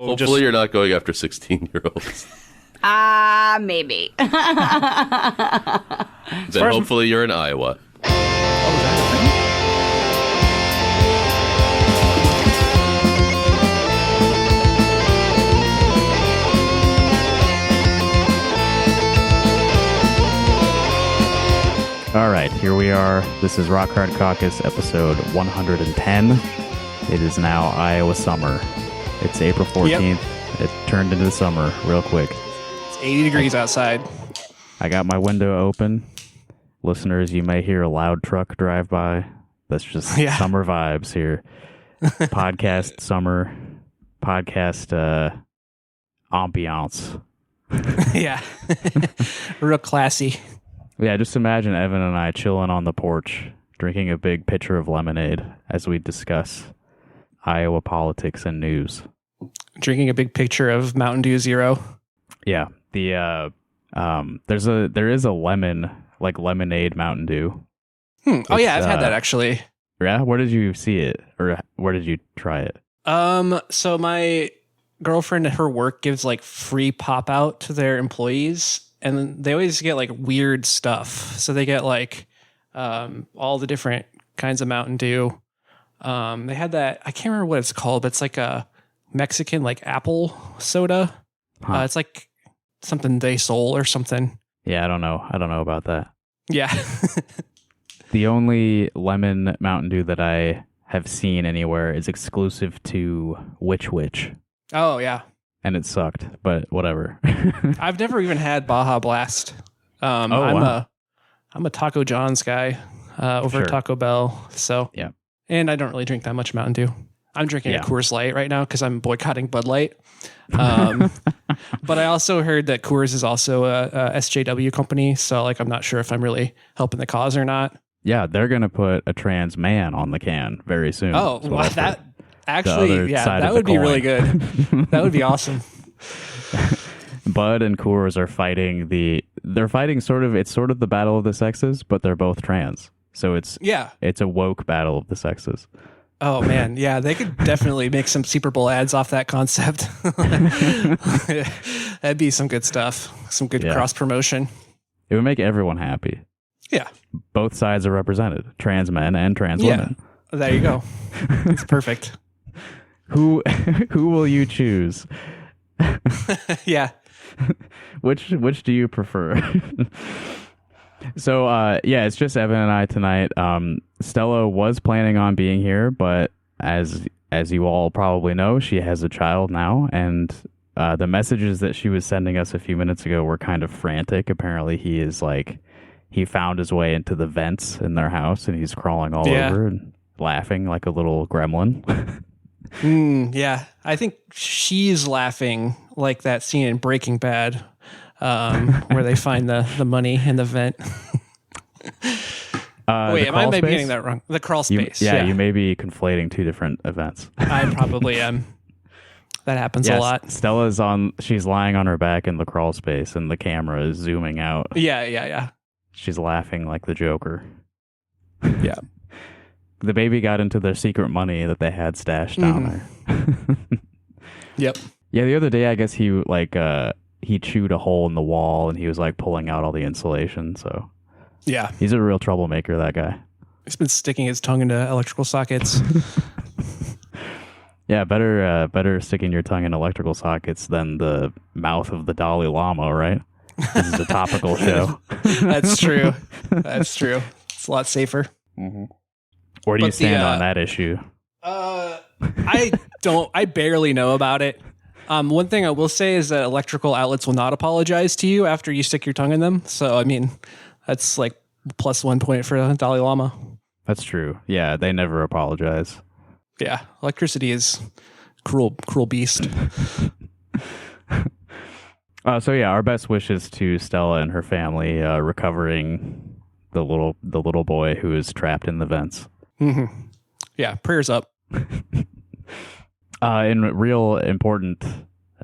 Hopefully you're not going after 16-year-olds. Maybe. Then hopefully you're in Iowa. All right, here we are. This is Rock Hard Caucus, episode 110. It is now Iowa summer. It's April 14th. Yep. It turned into summer real quick. It's 80 degrees outside. I got my window open. Listeners, you may hear a loud truck drive by. That's just summer vibes here. Podcast summer. Podcast ambiance. Yeah. Real classy. Yeah, just imagine Evan and I chilling on the porch, drinking a big pitcher of lemonade as we discuss Iowa politics and news. Drinking a big picture of Mountain Dew Zero. Yeah, there is a lemonade Mountain Dew. Oh yeah, I've had that actually. Yeah, where did you see it, or where did you try it? So my girlfriend at her work gives like free pop out to their employees. And they always get like weird stuff. So they get like all the different kinds of Mountain Dew. They had that, I can't remember what it's called, but it's like a Mexican like apple soda. Huh. It's like something they sold or something. Yeah, I don't know about that. Yeah. The only lemon Mountain Dew that I have seen anywhere is exclusive to Witch. Oh, yeah. And it sucked, but whatever. I've never even had Baja Blast. I'm a Taco John's guy over at Taco Bell. So yeah, and I don't really drink that much Mountain Dew. I'm drinking a Coors Light right now because I'm boycotting Bud Light. But I also heard that Coors is also a SJW company. So like, I'm not sure if I'm really helping the cause or not. Yeah, they're gonna put a trans man on the can very soon. Oh, wow, that. Actually, that would be really good. That would be awesome. Bud and Coors are fighting it's sort of the battle of the sexes, but they're both trans. So it's a woke battle of the sexes. Oh man, yeah, they could definitely make some Super Bowl ads off that concept. That'd be some good stuff. Some good cross promotion. It would make everyone happy. Yeah. Both sides are represented, trans men and trans women. There you go. It's perfect. Who will you choose? Yeah. Which do you prefer? So it's just Evan and I tonight. Stella was planning on being here, but as you all probably know, she has a child now, and the messages that she was sending us a few minutes ago were kind of frantic. Apparently he found his way into the vents in their house and he's crawling all over and laughing like a little gremlin. Yeah, I think she's laughing like that scene in Breaking Bad where they find the money in the vent. Wait, am I maybe getting that wrong? The crawl space. You may be conflating two different events. I probably am. That happens a lot. She's lying on her back in the crawl space and the camera is zooming out. Yeah. She's laughing like the Joker. Yeah. The baby got into their secret money that they had stashed down there. Yep. Yeah, the other day I guess he chewed a hole in the wall and he was like pulling out all the insulation. So yeah, he's a real troublemaker, that guy. He's been sticking his tongue into electrical sockets. Yeah, better sticking your tongue in electrical sockets than the mouth of the Dalai Lama, right? This is a topical show. That's true. It's a lot safer. Mm-hmm. Where do you stand on that issue? I barely know about it. One thing I will say is that electrical outlets will not apologize to you after you stick your tongue in them. So, I mean, that's like plus 1 point for the Dalai Lama. That's true. Yeah, they never apologize. Yeah, electricity is cruel beast. Our best wishes to Stella and her family recovering the little boy who is trapped in the vents. Mm-hmm. Yeah, prayers up. In real important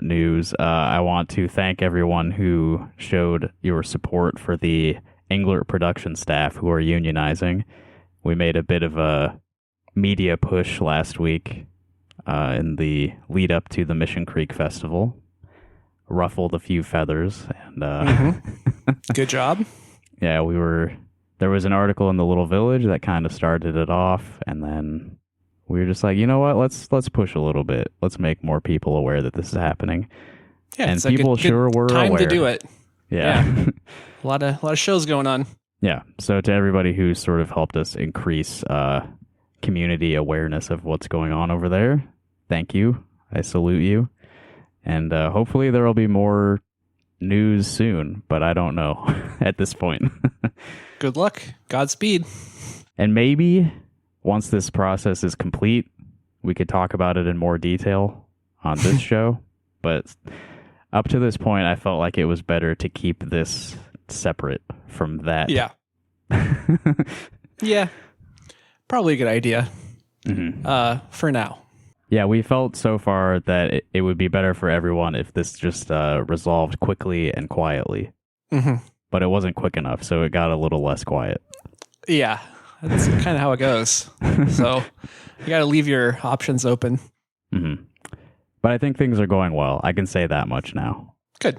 news, I want to thank everyone who showed your support for the Englert production staff who are unionizing. We made a bit of a media push last week in the lead up to the Mission Creek Festival. Ruffled a few feathers, and Good job. yeah, there was an article in the Little Village that kind of started it off, and then we were just like, you know what, let's push a little bit. Let's make more people aware that this is happening. Yeah, and it's a good sure were time aware to do it. Yeah. A lot of shows going on. Yeah. So to everybody who sort of helped us increase community awareness of what's going on over there, thank you. I salute you. And hopefully there will be more news soon, but I don't know at this point. Good luck. Godspeed. And maybe once this process is complete, we could talk about it in more detail on this show. But up to this point, I felt like it was better to keep this separate from that. Yeah. Yeah. Probably a good idea. For now. Yeah, we felt so far that it would be better for everyone if this just resolved quickly and quietly. But it wasn't quick enough, so it got a little less quiet. Yeah. That's kind of how it goes. So you got to leave your options open. But I think things are going well. I can say that much now. Good.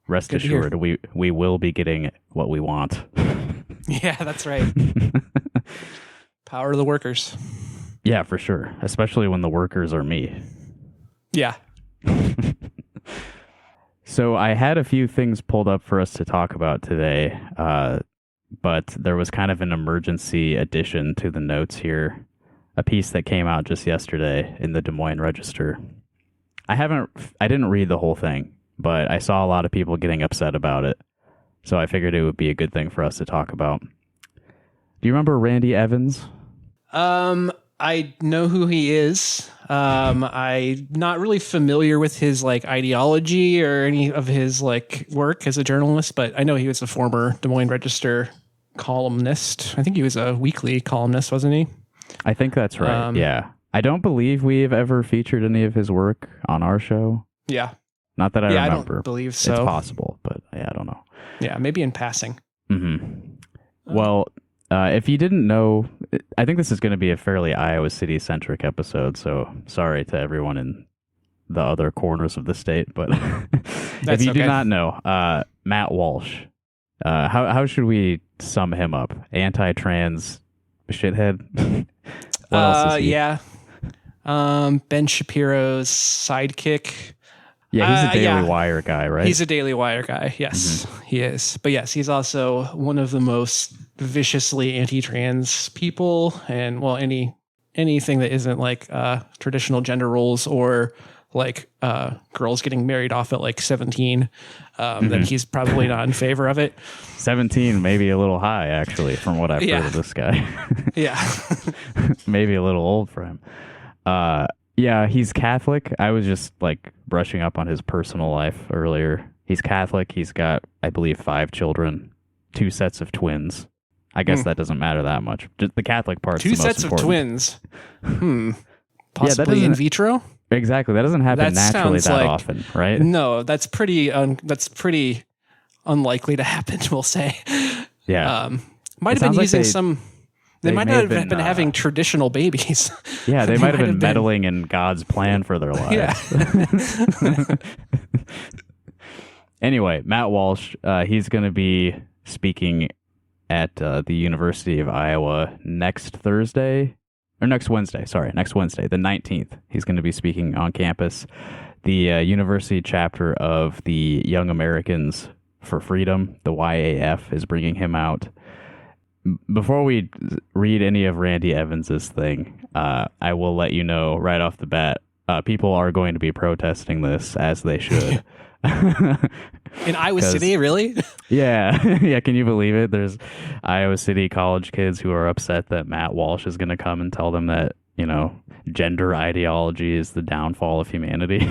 Rest Good to hear. assured, we will be getting what we want. Yeah, that's right. Power of the workers. Yeah, for sure. Especially when the workers are me. Yeah. So I had a few things pulled up for us to talk about today, but there was kind of an emergency addition to the notes here. A piece that came out just yesterday in the Des Moines Register. I didn't read the whole thing, but I saw a lot of people getting upset about it. So I figured it would be a good thing for us to talk about. Do you remember Randy Evans? I know who he is. I'm not really familiar with his ideology or any of his work as a journalist, but I know he was a former Des Moines Register columnist. I think he was a weekly columnist, wasn't he? I think that's right. Yeah. I don't believe we've ever featured any of his work on our show. Yeah. Not that I remember. I don't believe so. It's possible, but yeah, I don't know. Yeah, maybe in passing. Well, if you didn't know, I think this is going to be a fairly Iowa City-centric episode, so sorry to everyone in the other corners of the state, but if you do not know, Matt Walsh, how should we sum him up? Anti-trans shithead? What else is he? Yeah. Ben Shapiro's sidekick. Yeah, he's a Daily Wire guy, right? He's a Daily Wire guy. Yes, he is. But yes, he's also one of the most viciously anti-trans people, and anything that isn't traditional gender roles or girls getting married off at 17. Then he's probably not in favor of it. 17, maybe a little high, actually, from what I've heard of this guy. Yeah. Maybe a little old for him. Yeah, he's Catholic. I was just brushing up on his personal life earlier. He's Catholic. He's got, I believe, 5 children, 2 sets of twins. I guess that doesn't matter that much. Just the Catholic part's 2 the most sets important. of twins. Possibly in vitro? Exactly. That doesn't happen naturally that often, right? No, that's pretty unlikely to happen, we'll say. Yeah. Might have been using some... They might not have been having traditional babies. Yeah, they might have been meddling in God's plan for their lives. Yeah. Anyway, Matt Walsh, he's going to be speaking at the University of Iowa next Wednesday, the 19th. He's going to be speaking on campus. The university chapter of the Young Americans for Freedom, the YAF, is bringing him out. Before we read any of Randy Evans's thing, I will let you know right off the bat, people are going to be protesting this, as they should. In Iowa City, really? Yeah. Yeah, can you believe it? There's Iowa City college kids who are upset that Matt Walsh is going to come and tell them that, gender ideology is the downfall of humanity.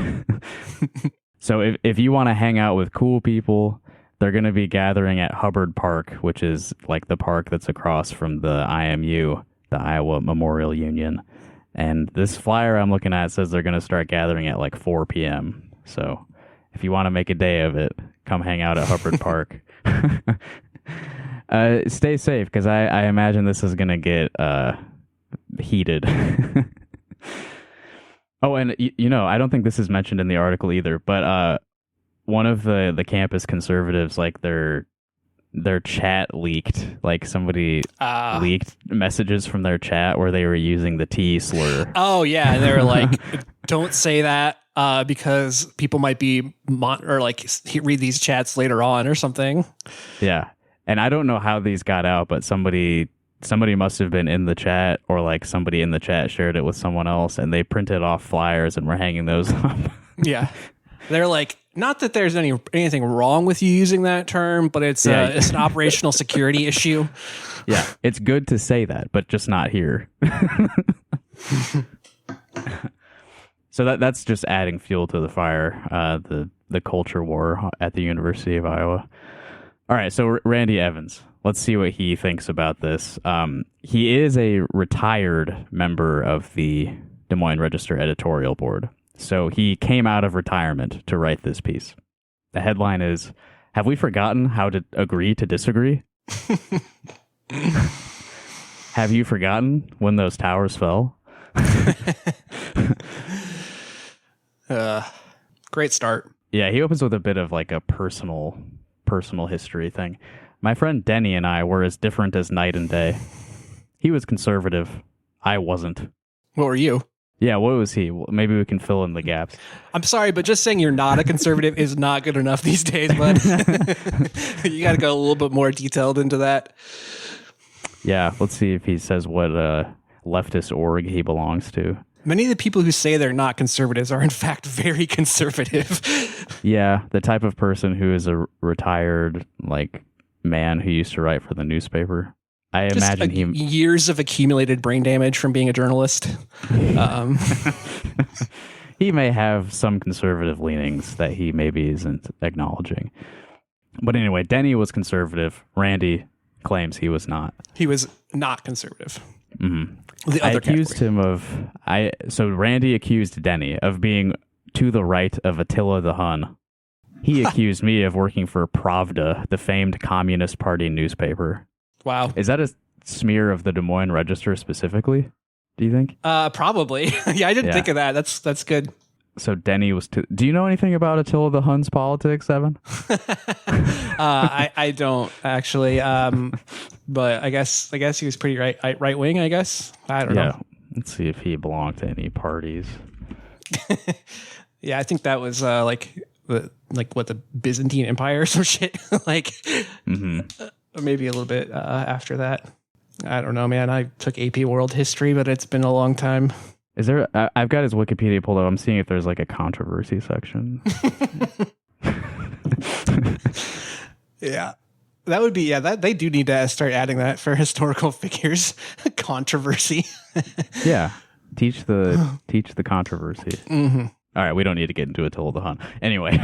So if you want to hang out with cool people, they're going to be gathering at Hubbard Park, which is the park that's across from the IMU, the Iowa Memorial Union. And this flyer I'm looking at says they're going to start gathering at 4 p.m. So if you want to make a day of it, come hang out at Hubbard Park. Stay safe, because I imagine this is going to get heated. Oh, and I don't think this is mentioned in the article either, but one of the campus conservatives, like their chat leaked. Like somebody leaked messages from their chat where they were using the T slur. Oh yeah, and they were like, "Don't say that because people might be read these chats later on or something." Yeah, and I don't know how these got out, but somebody must have been in the chat, or like somebody in the chat shared it with someone else, and they printed off flyers and were hanging those up. Yeah, they're like, not that there's anything wrong with you using that term, but it's an operational security issue. Yeah, it's good to say that, but just not here. So that's just adding fuel to the fire, the culture war at the University of Iowa. All right, so Randy Evans, let's see what he thinks about this. He is a retired member of the Des Moines Register editorial board. So he came out of retirement to write this piece. The headline is, "Have we forgotten how to agree to disagree?" Have you forgotten when those towers fell? Great start. Yeah, he opens with a bit of like a personal history thing. "My friend Denny and I were as different as night and day. He was conservative. I wasn't." What were you? Yeah, what was he? Well, maybe we can fill in the gaps. I'm sorry, but just saying you're not a conservative is not good enough these days, bud. You got to go a little bit more detailed into that. Yeah, let's see if he says what leftist org he belongs to. Many of the people who say they're not conservatives are in fact very conservative. Yeah, the type of person who is a retired like man who used to write for the newspaper. I imagine years of accumulated brain damage from being a journalist. He may have some conservative leanings that he maybe isn't acknowledging. But anyway, Denny was conservative. Randy claims he was not. He was not conservative. Mm-hmm. So Randy accused Denny of being to the right of Attila the Hun. He accused me of working for Pravda, the famed Communist Party newspaper. Wow. Is that a smear of the Des Moines Register specifically, do you think? Probably. Yeah, I didn't think of that. That's good. So Denny was do you know anything about Attila the Hun's politics, Evan? I don't actually. But I guess he was pretty right wing, I guess. I don't know. Let's see if he belonged to any parties. Yeah, I think that was like what, the Byzantine Empire or some shit. Like maybe a little bit after that. I don't know, man. I took AP World History, but it's been a long time. Is there? I've got his Wikipedia pulled up. I'm seeing if there's like a controversy section. Yeah, that would be. Yeah, that they do need to start adding that for historical figures. Controversy. Yeah, teach the controversy. Mm-hmm. All right, we don't need to get into Attila the Hun. Anyway,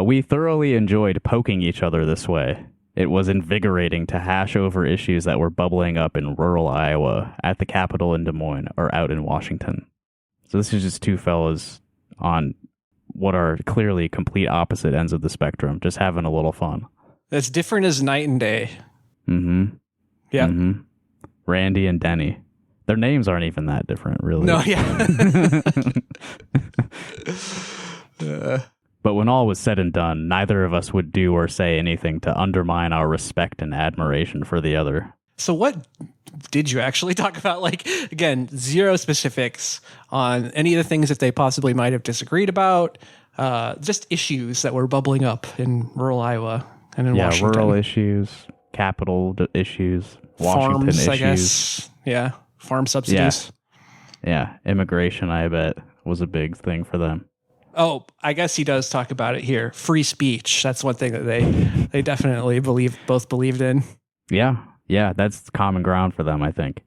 we thoroughly enjoyed poking each other this way. It was invigorating to hash over issues that were bubbling up in rural Iowa, at the Capitol in Des Moines, or out in Washington. So this is just two fellas on what are clearly complete opposite ends of the spectrum, just having a little fun. That's different as night and day. Mm-hmm. Yeah. Mm-hmm. Randy and Denny. Their names aren't even that different, really. No, yeah. But when all was said and done, neither of us would do or say anything to undermine our respect and admiration for the other. So what did you actually talk about? Like, again, zero specifics on any of the things that they possibly might have disagreed about. Just issues that were bubbling up in rural Iowa and in Washington. Yeah, rural issues, capital issues, Washington farms, issues. I guess. Yeah, farm subsidies. Yeah, immigration, I bet, was a big thing for them. Oh, I guess he does talk about it here. Free speech. That's one thing that they definitely both believed in. Yeah, that's common ground for them, I think.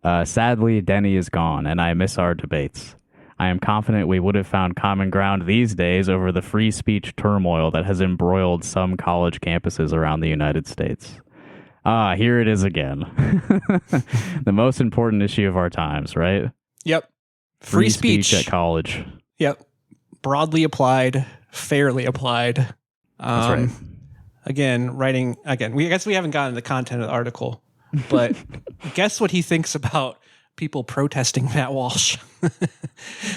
Sadly, Denny is gone, and I miss our debates. I am confident we would have found common ground these days over the free speech turmoil that has embroiled some college campuses around the United States. Here it is again. The most important issue of our times, right? Yep. Free speech at college. Yep. Broadly applied, fairly applied. That's right. Again, I guess we haven't gotten the content of the article, but guess what he thinks about people protesting Matt Walsh.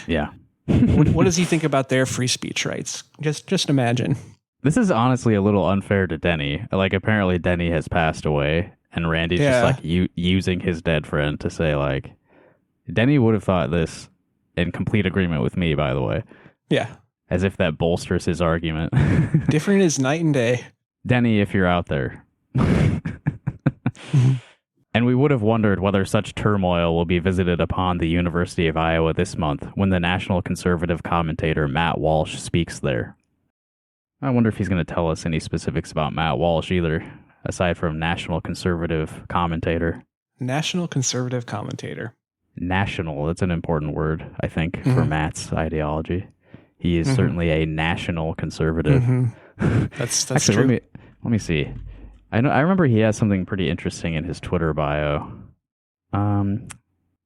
Yeah. What does he think about their free speech rights? Just imagine. This is honestly a little unfair to Denny. Like, apparently Denny has passed away, and Randy's just like using his dead friend to say, like, Denny would have thought this in complete agreement with me, by the way. Yeah. As if that bolsters his argument. Different as night and day. Denny, if you're out there. And we would have wondered whether such turmoil will be visited upon the University of Iowa this month when the national conservative commentator Matt Walsh speaks there. I wonder if he's going to tell us any specifics about Matt Walsh either, aside from national conservative commentator. National conservative commentator. National, that's an important word, I think, for Matt's ideology. He is certainly a national conservative. That's Actually, true. Let me see. I remember he has something pretty interesting in his Twitter bio.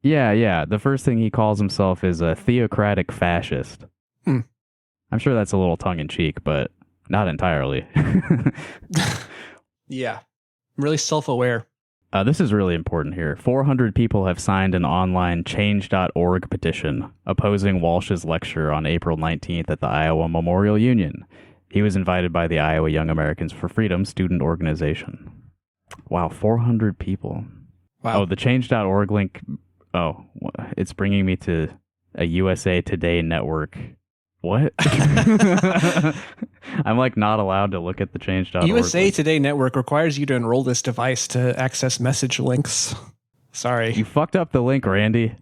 Yeah. The first thing he calls himself is a theocratic fascist. I'm sure that's a little tongue in cheek, but not entirely. Yeah. I'm really self-aware. This is really important here. 400 people have signed an online change.org petition opposing Walsh's lecture on April 19th at the Iowa Memorial Union. He was invited by the Iowa Young Americans for Freedom student organization. Wow, 400 people. Wow. Oh, the change.org link. Oh, it's bringing me to a USA Today network. What? I'm like not allowed to look at the change.org. USA Today network requires you to enroll this device to access message links. Sorry. You fucked up the link, Randy.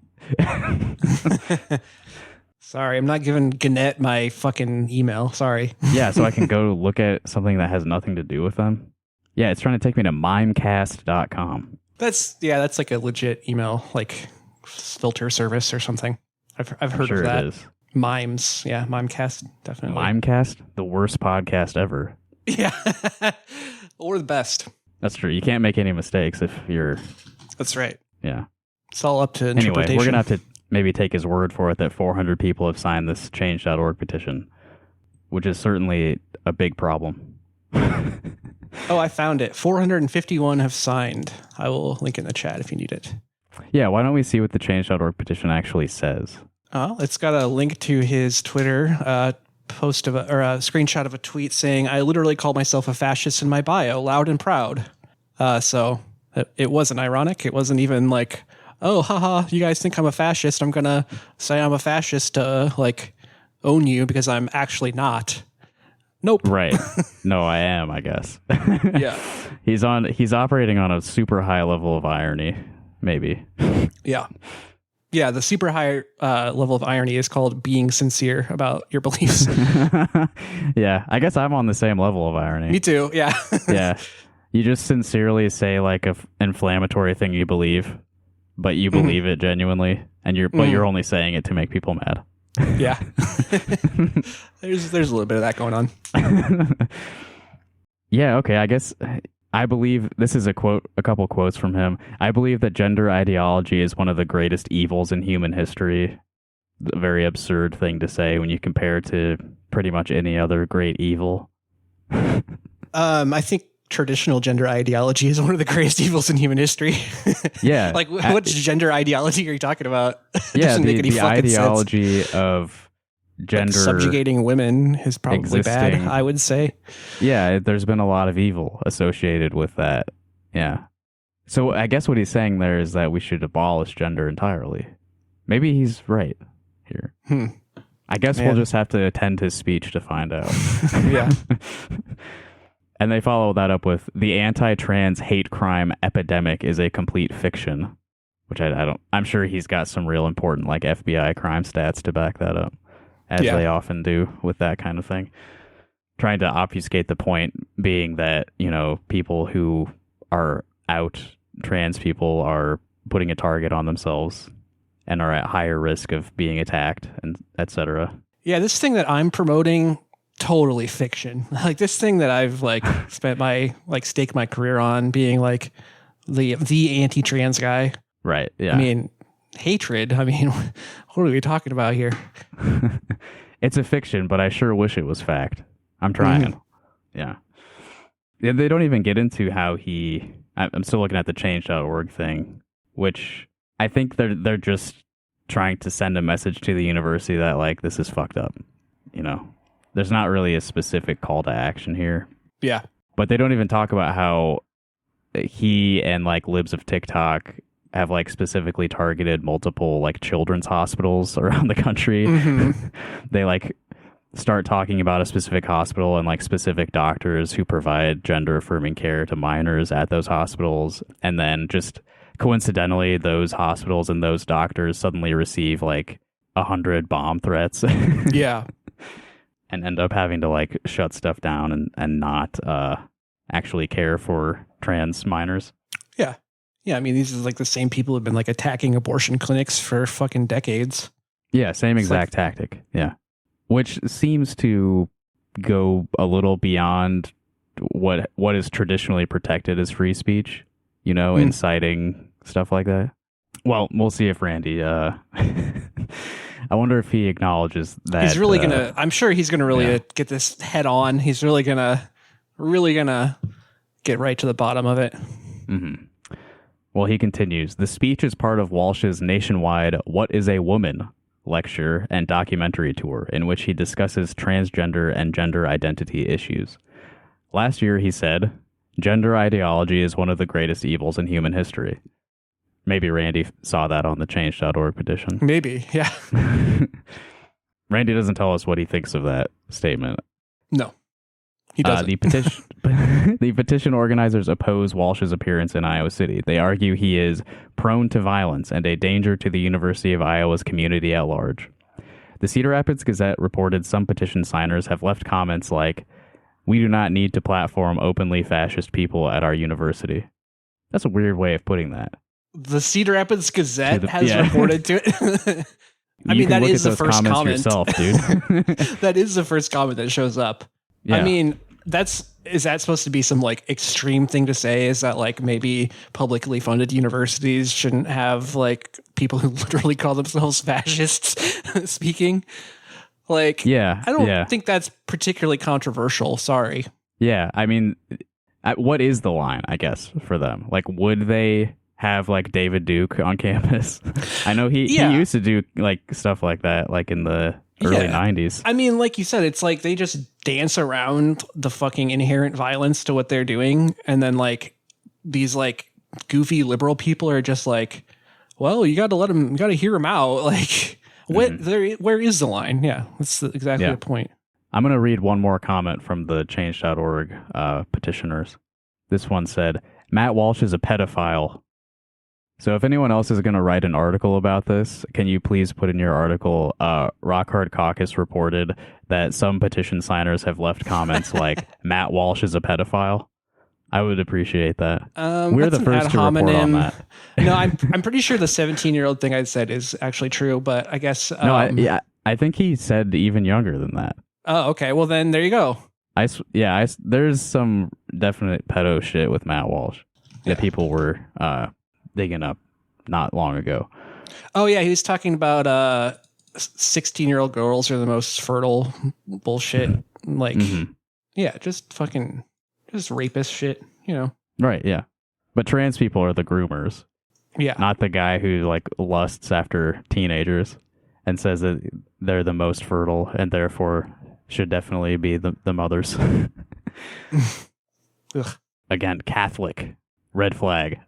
Sorry, I'm not giving Gannett my fucking email. Sorry. Yeah, so I can go look at something that has nothing to do with them. Yeah, it's trying to take me to mimecast.com. That's like a legit email, like filter service or something. I've heard Sure of that. it is. Mimes. Yeah, Mimecast, definitely. Mimecast? The worst podcast ever. Yeah. Or the best. That's true. You can't make any mistakes if you're... That's right. Yeah. It's all up to interpretation. Anyway, we're going to have to maybe take his word for it that 400 people have signed this change.org petition, which is certainly a big problem. Oh, I found it. 451 have signed. I will link in the chat if you need it. Yeah, why don't we see what the change.org petition actually says? Oh, it's got a link to his Twitter post of a screenshot of a tweet saying, "I literally call myself a fascist in my bio, loud and proud." So it wasn't ironic. It wasn't even like, "Oh, haha, you guys think I'm a fascist. I'm gonna say I'm a fascist to like own you because I'm actually not." Nope. Right. No, I am, I guess. Yeah. He's operating on a super high level of irony, maybe. Yeah. Yeah, the super high level of irony is called being sincere about your beliefs. Yeah, I guess I'm on the same level of irony. Me too, yeah. Yeah. You just sincerely say like a inflammatory thing you believe, but you believe it genuinely, and you're only saying it to make people mad. Yeah. There's a little bit of that going on. Yeah, okay, I guess I believe this is a couple quotes from him. I believe that gender ideology is one of the greatest evils in human history. A very absurd thing to say when you compare it to pretty much any other great evil. I think traditional gender ideology is one of the greatest evils in human history. Yeah. Like, what gender ideology are you talking about? Yeah, Doesn't make any the fucking ideology sense. of gender Like subjugating women is probably existing. bad, I would say. Yeah, there's been a lot of evil associated with that. Yeah. So I guess what he's saying there is that we should abolish gender entirely. Maybe he's right here. I guess we'll just have to attend his speech to find out. Yeah. And they follow that up with the anti-trans hate crime epidemic is a complete fiction, which I'm sure he's got some real important like FBI crime stats to back that up, as they often do with that kind of thing. Trying to obfuscate the point being that, people who are out trans people are putting a target on themselves and are at higher risk of being attacked and etc. Yeah, this thing that I'm promoting, totally fiction. Like this thing that I've like spent my staked my career on being like the anti-trans guy. Right. Yeah. I mean, hatred. I mean, what are we talking about here? It's a fiction, but I sure wish it was fact. I'm trying. Yeah. They don't even get into how I'm still looking at the change.org thing, which I think they're just trying to send a message to the university that like this is fucked up. You know, there's not really a specific call to action here. Yeah. But they don't even talk about how he and like libs of TikTok have like specifically targeted multiple like children's hospitals around the country. Mm-hmm. They like start talking about a specific hospital and like specific doctors who provide gender affirming care to minors at those hospitals. And then just coincidentally, those hospitals and those doctors suddenly receive like 100 bomb threats. Yeah. And end up having to like shut stuff down and not actually care for trans minors. Yeah. Yeah. I mean, these are like the same people who've been like attacking abortion clinics for fucking decades. Yeah. Same It's exact tactic. Yeah. Which seems to go a little beyond what is traditionally protected as free speech, you know, inciting stuff like that. Well, we'll see if Randy, I wonder if he acknowledges that. He's really gonna, I'm sure he's gonna really get this head on. He's really gonna get right to the bottom of it. Mm-hmm. Well, he continues, the speech is part of Walsh's nationwide What is a Woman lecture and documentary tour in which he discusses transgender and gender identity issues. Last year, he said, gender ideology is one of the greatest evils in human history. Maybe Randy saw that on the change.org petition. Maybe, yeah. Randy doesn't tell us what he thinks of that statement. No, he doesn't. The petition organizers oppose Walsh's appearance in Iowa City. They argue he is prone to violence and a danger to the University of Iowa's community at large. The Cedar Rapids Gazette reported some petition signers have left comments like, we do not need to platform openly fascist people at our university. That's a weird way of putting that. The Cedar Rapids Gazette has reported to it. I mean, that is the first comment yourself, dude. That is the first comment that shows up. Yeah. I mean, is that supposed to be some like extreme thing to say? Is that like maybe publicly funded universities shouldn't have like people who literally call themselves fascists speaking? Like, yeah, I don't think that's particularly controversial. Sorry. Yeah, I mean, what is the line, I guess, for them? Like, would they have like David Duke on campus? I know he used to do like stuff like that, like in the early 90s. I mean, like you said, it's like they just dance around the fucking inherent violence to what they're doing. And then like these like goofy liberal people are just like, well, you got to hear him out. Like where is the line? Yeah, that's exactly the point. I'm going to read one more comment from the change.org petitioners. This one said, Matt Walsh is a pedophile. So if anyone else is going to write an article about this, can you please put in your article, Rock Hard Caucus reported that some petition signers have left comments like, Matt Walsh is a pedophile? I would appreciate that. We're the first to report on that. No, I'm pretty sure the 17-year-old thing I said is actually true, but I guess... I think he said even younger than that. Oh, okay. Well, then there you go. There's some definite pedo shit with Matt Walsh that people were digging up not long ago. Oh, yeah. He was talking about 16-year-old girls are the most fertile bullshit. Like, yeah, just rapist shit, you know? Right, yeah. But trans people are the groomers. Yeah. Not the guy who, like, lusts after teenagers and says that they're the most fertile and therefore should definitely be the mothers. Again, Catholic. Red flag.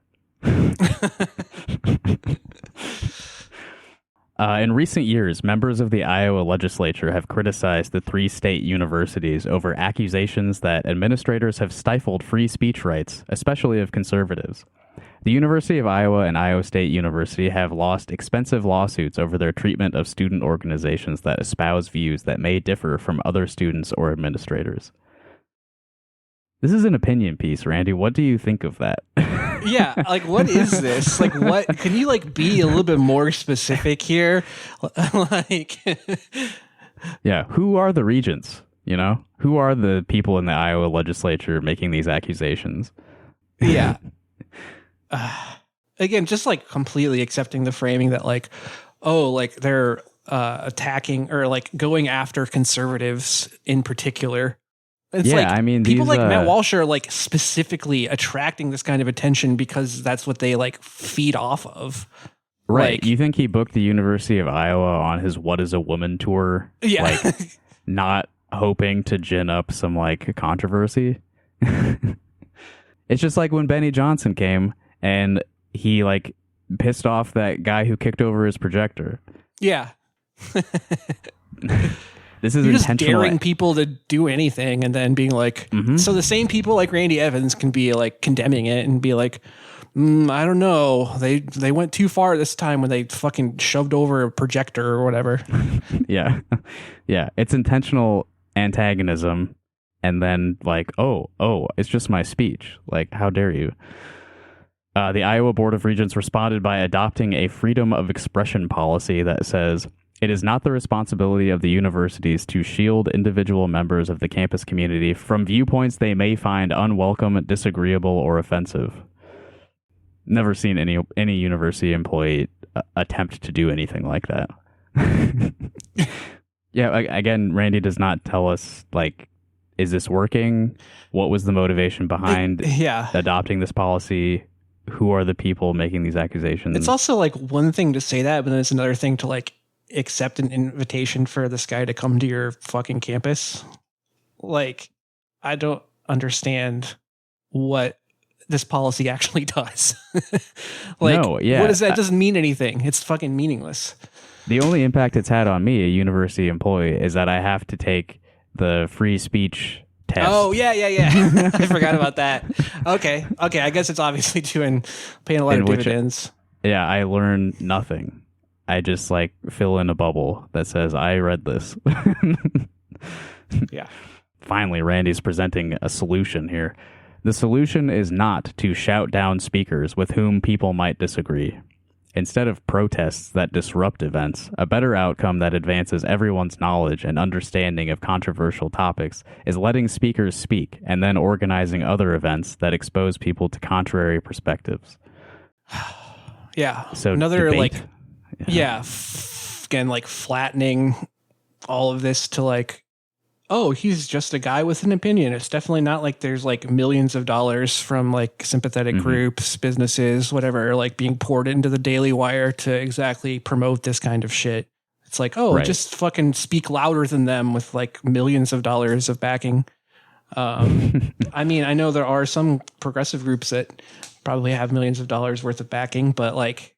In recent years, members of the Iowa legislature have criticized the 3 state universities over accusations that administrators have stifled free speech rights, especially of conservatives. The University of Iowa and Iowa State University have lost expensive lawsuits over their treatment of student organizations that espouse views that may differ from other students or administrators. This is an opinion piece, Randy. What do you think of that? Yeah, like what is this? Like what can you like be a little bit more specific here? Like yeah, who are the regents? You know? Who are the people in the Iowa legislature making these accusations? Yeah. Again, just like completely accepting the framing that like, oh, like they're attacking or like going after conservatives in particular. It's like, I mean, people like Matt Walsh are like specifically attracting this kind of attention because that's what they like feed off of. Right. Like, You think he booked the University of Iowa on his What is a Woman tour? yeah. Like, not hoping to gin up some, like, controversy? It's just like when Benny Johnson came and he, like, pissed off that guy who kicked over his projector. Yeah. This is You're just intentional. daring people to do anything and then being like, so the same people like Randy Evans can be like condemning it and be like, I don't know. They went too far this time when they fucking shoved over a projector or whatever. Yeah. Yeah. It's intentional antagonism. And then like, oh, it's just my speech. Like, how dare you? The Iowa Board of Regents responded by adopting a freedom of expression policy that says, it is not the responsibility of the universities to shield individual members of the campus community from viewpoints they may find unwelcome, disagreeable, or offensive. Never seen any university employee attempt to do anything like that. Yeah, again, Randy does not tell us, like, is this working? What was the motivation behind adopting this policy? Who are the people making these accusations? It's also like one thing to say that, but then it's another thing to like accept an invitation for this guy to come to your fucking campus. Like, I don't understand what this policy actually does. Like, no, yeah. What is that? It doesn't mean anything. It's fucking meaningless. The only impact it's had on me, a university employee, is that I have to take the free speech test. Oh, yeah. I forgot about that. Okay. I guess it's obviously paying a lot of dividends. Yeah, I learn nothing. I just like fill in a bubble that says I read this. Yeah. Finally, Randy's presenting a solution here. The solution is not to shout down speakers with whom people might disagree. Instead of protests that disrupt events, a better outcome that advances everyone's knowledge and understanding of controversial topics is letting speakers speak and then organizing other events that expose people to contrary perspectives. Yeah. So another debate. again, like flattening all of this to like, oh, he's just a guy with an opinion. It's definitely not like there's like millions of dollars from like sympathetic groups, businesses, whatever, like being poured into the Daily Wire to exactly promote this kind of shit. It's like, oh, just fucking speak louder than them with like millions of dollars of backing. I mean, I know there are some progressive groups that probably have millions of dollars worth of backing, but like,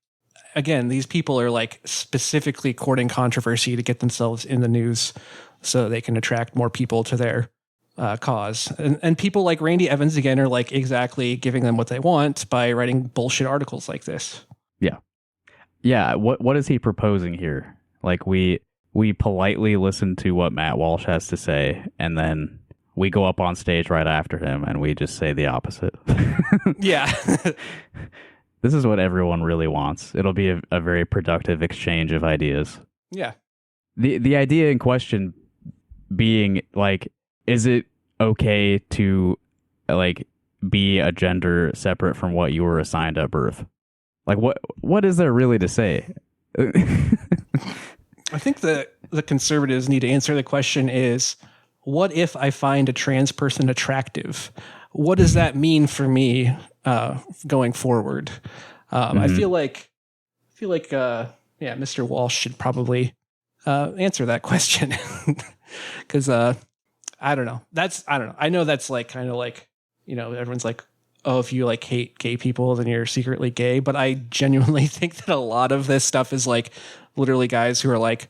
again, these people are like specifically courting controversy to get themselves in the news so they can attract more people to their cause. And people like Randy Evans, again, are like exactly giving them what they want by writing bullshit articles like this. Yeah. Yeah. What is he proposing here? Like we politely listen to what Matt Walsh has to say, and then we go up on stage right after him and we just say the opposite. Yeah. This is what everyone really wants. It'll be a very productive exchange of ideas. Yeah. The idea in question being like, is it okay to like be a gender separate from what you were assigned at birth? Like what is there really to say? I think the conservatives need to answer the question is, what if I find a trans person attractive? What does that mean for me going forward? I feel like Mr. Walsh should probably answer that question because I don't know. I know that's like kind of like, you know, everyone's like, oh, if you like hate gay people, then you're secretly gay. But I genuinely think that a lot of this stuff is like literally guys who are like,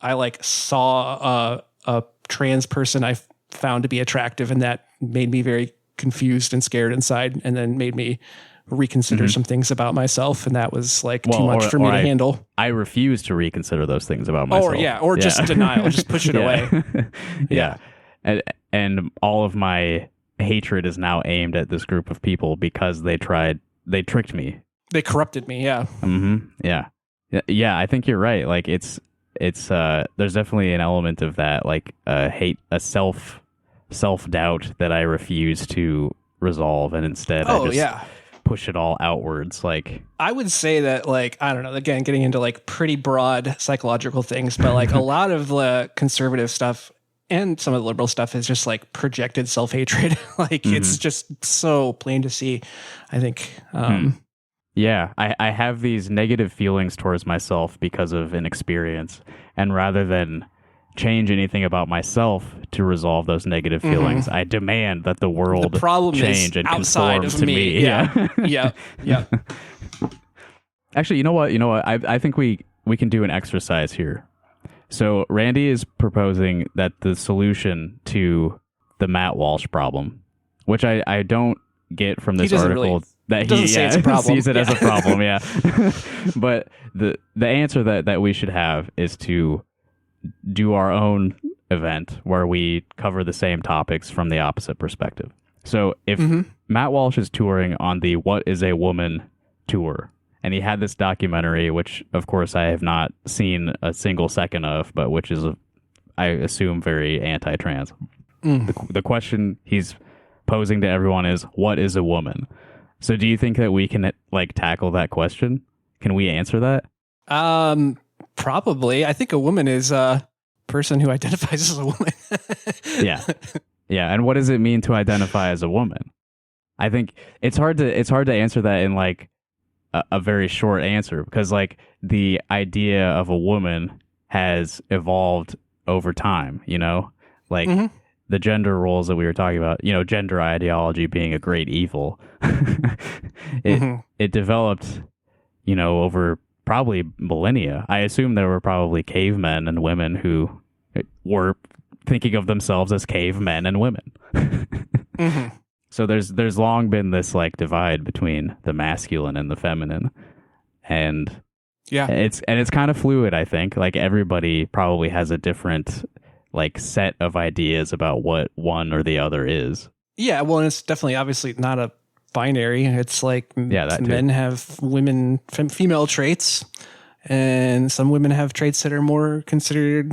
I like saw a trans person I found to be attractive, and that made me very confused and scared inside, and then made me reconsider some things about myself, and that was like too much for me to handle. I refuse to reconsider those things about myself. Or just denial, just push it away. Yeah. And all of my hatred is now aimed at this group of people because they tricked me. They corrupted me, yeah. Yeah, I think you're right. Like it's there's definitely an element of that, like hate, a self-doubt that I refuse to resolve, and instead I just push it all outwards. Like, I would say that, like, I don't know, again, getting into like pretty broad psychological things, but like a lot of the conservative stuff and some of the liberal stuff is just like projected self-hatred. Like it's just so plain to see, I think. Yeah, I have these negative feelings towards myself because of inexperience. And rather than change anything about myself to resolve those negative feelings, I demand that the world The problem change is and outside conform of to me. Yeah. Yeah. Yeah. Actually, you know what? I think we can do an exercise here. So Randy is proposing that the solution to the Matt Walsh problem, which I don't get from this doesn't article, really- that doesn't say it's a problem. sees it as a Yeah. problem, yeah. But the answer that we should have is to do our own event where we cover the same topics from the opposite perspective. So if Matt Walsh is touring on the What is a Woman tour, and he had this documentary, which of course I have not seen a single second of, but which is, I assume, very anti-trans. The question he's posing to everyone is, what is a woman? So do you think that we can like tackle that question? Can we answer that? Probably. I think a woman is a person who identifies as a woman. Yeah. Yeah. And what does it mean to identify as a woman? I think it's hard to answer that in like a very short answer, because like the idea of a woman has evolved over time, you know, like the gender roles that we were talking about, you know, gender ideology being a great evil. It developed, you know, over probably millennia. I assume there were probably cavemen and women who were thinking of themselves as cavemen and women. So there's long been this like divide between the masculine and the feminine, and it's kind of fluid. I think like everybody probably has a different like set of ideas about what one or the other is. Yeah, well, and it's definitely obviously not a binary. It's like that men have female traits, and some women have traits that are more considered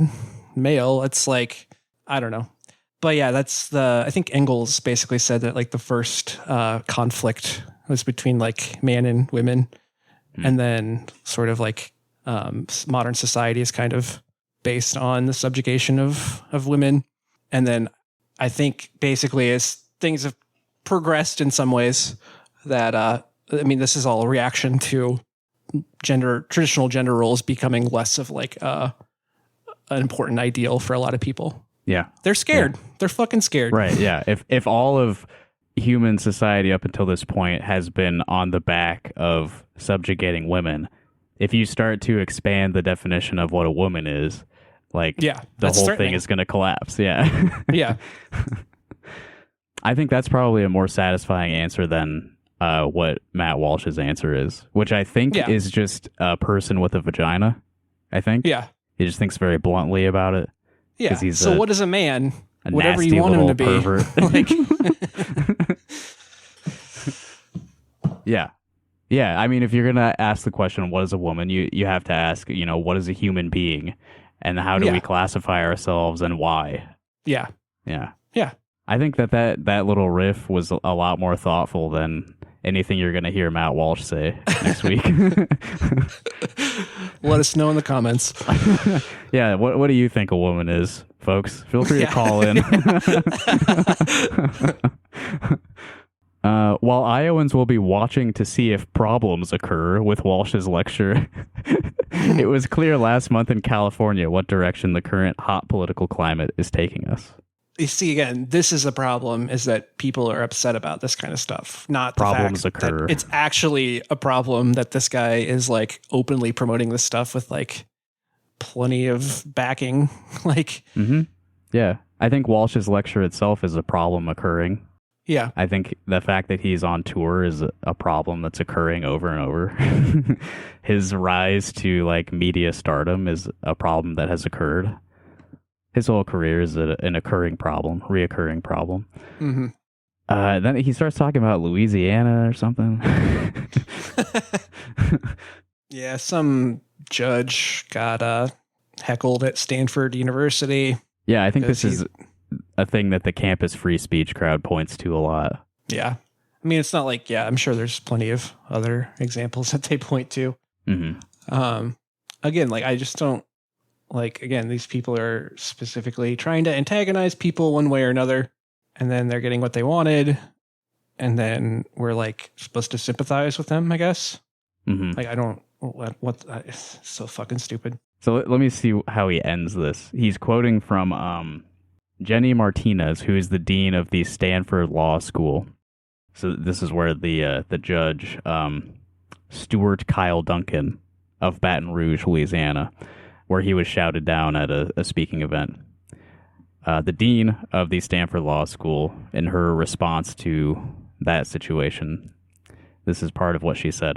male. It's like, I don't know. But yeah, I think Engels basically said that like the first conflict was between like man and women. And then sort of like modern society is kind of based on the subjugation of women. And then I think basically as things have progressed in some ways that, I mean, this is all a reaction to traditional gender roles becoming less of like an important ideal for a lot of people. Yeah. They're scared. Yeah. They're fucking scared. Right. Yeah. If all of human society up until this point has been on the back of subjugating women, if you start to expand the definition of what a woman is, like the whole thing is going to collapse. Yeah. Yeah. I think that's probably a more satisfying answer than what Matt Walsh's answer is, which I think is just a person with a vagina. I think. Yeah. He just thinks very bluntly about it. Yeah. So what is a man? Whatever you want him to be. Like, yeah. Yeah. I mean, if you're going to ask the question, what is a woman? You have to ask, you know, what is a human being? And how do we classify ourselves and why? Yeah. Yeah. Yeah. I think that little riff was a lot more thoughtful than anything you're going to hear Matt Walsh say next week. Let us know in the comments. Yeah, what do you think a woman is, folks? Feel free to call in. While Iowans will be watching to see if problems occur with Walsh's lecture, it was clear last month in California what direction the current hot political climate is taking us. You see, again, this is a problem, is that people are upset about this kind of stuff. Not the problems fact occur. That it's actually a problem that this guy is like openly promoting this stuff with like plenty of backing. Like, yeah, I think Walsh's lecture itself is a problem occurring. Yeah. I think the fact that he's on tour is a problem that's occurring over and over. His rise to like media stardom is a problem that has occurred. His whole career is an reoccurring problem. Then he starts talking about Louisiana or something. Yeah, some judge got heckled at Stanford University. Yeah, I think this is a thing that the campus free speech crowd points to a lot. Yeah. I mean, it's not like, I'm sure there's plenty of other examples that they point to. Again, like, I just don't, like, again, these people are specifically trying to antagonize people one way or another, and then they're getting what they wanted, and then we're, like, supposed to sympathize with them, I guess. Mm-hmm. Like, I don't, it's so fucking stupid. So let me see how he ends this. He's quoting from Jenny Martinez, who is the dean of the Stanford Law School. So this is where the judge, Stuart Kyle Duncan of Baton Rouge, Louisiana, where he was shouted down at a speaking event. The dean of the Stanford Law School, in her response to that situation, this is part of what she said.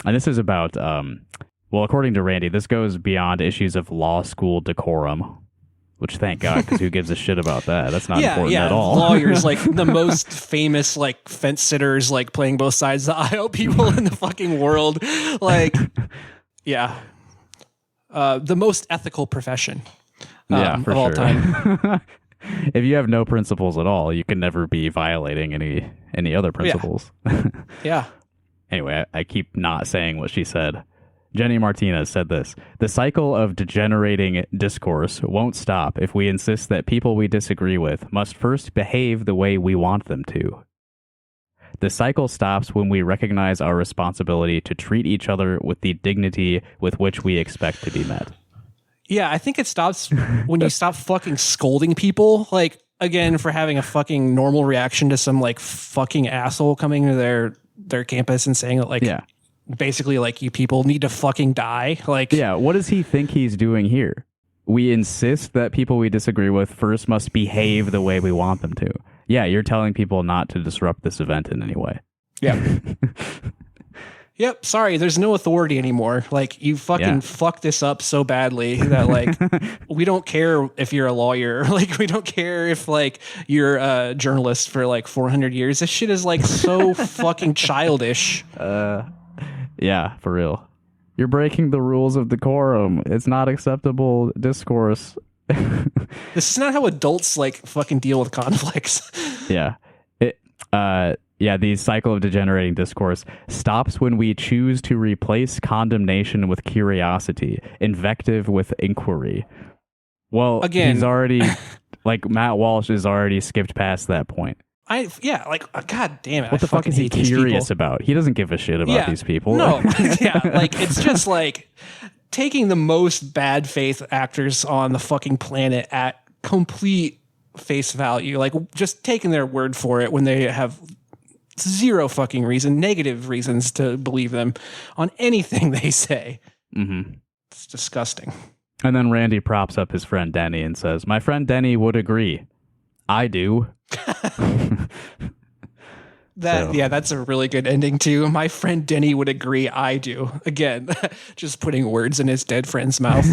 And this is about, well, according to Randy, this goes beyond issues of law school decorum, which thank God, because who gives a shit about that? That's not important at all. Lawyers, like the most famous, like fence sitters, like playing both sides of the aisle people in the fucking world. Like, yeah. The most ethical profession For of all sure. time. If you have no principles at all, you can never be violating any other principles. Yeah. Anyway, I keep not saying what she said. Jenny Martinez said this: "The cycle of degenerating discourse won't stop if we insist that people we disagree with must first behave the way we want them to. The cycle stops when we recognize our responsibility to treat each other with the dignity with which we expect to be met." Yeah, I think it stops when you stop fucking scolding people, like, again, for having a fucking normal reaction to some, like, fucking asshole coming to their campus and saying that, like, basically, like, you people need to fucking die. Like, yeah, what does he think he's doing here? We insist that people we disagree with first must behave the way we want them to. Yeah, you're telling people not to disrupt this event in any way. Yeah. Yep, sorry, there's no authority anymore. Like, you fucking fucked this up so badly that, like, we don't care if you're a lawyer. Like, we don't care if, like, you're a journalist for, like, 400 years. This shit is, like, so fucking childish. Yeah, for real. You're breaking the rules of decorum. It's not acceptable discourse. This is not how adults, like, fucking deal with conflicts. Yeah. The cycle of degenerating discourse stops when we choose to replace condemnation with curiosity, invective with inquiry. Well, again, he's already, like, Matt Walsh has already skipped past that point. God damn it. What the fuck is he curious about? He doesn't give a shit about these people. No, like, it's just like taking the most bad faith actors on the fucking planet at complete face value, like just taking their word for it when they have zero fucking reason, negative reasons to believe them on anything they say. Mm-hmm. It's disgusting. And then Randy props up his friend Denny and says, "My friend Denny would agree. I do." That's a really good ending too. My friend Denny would agree. I do. Again, just putting words in his dead friend's mouth.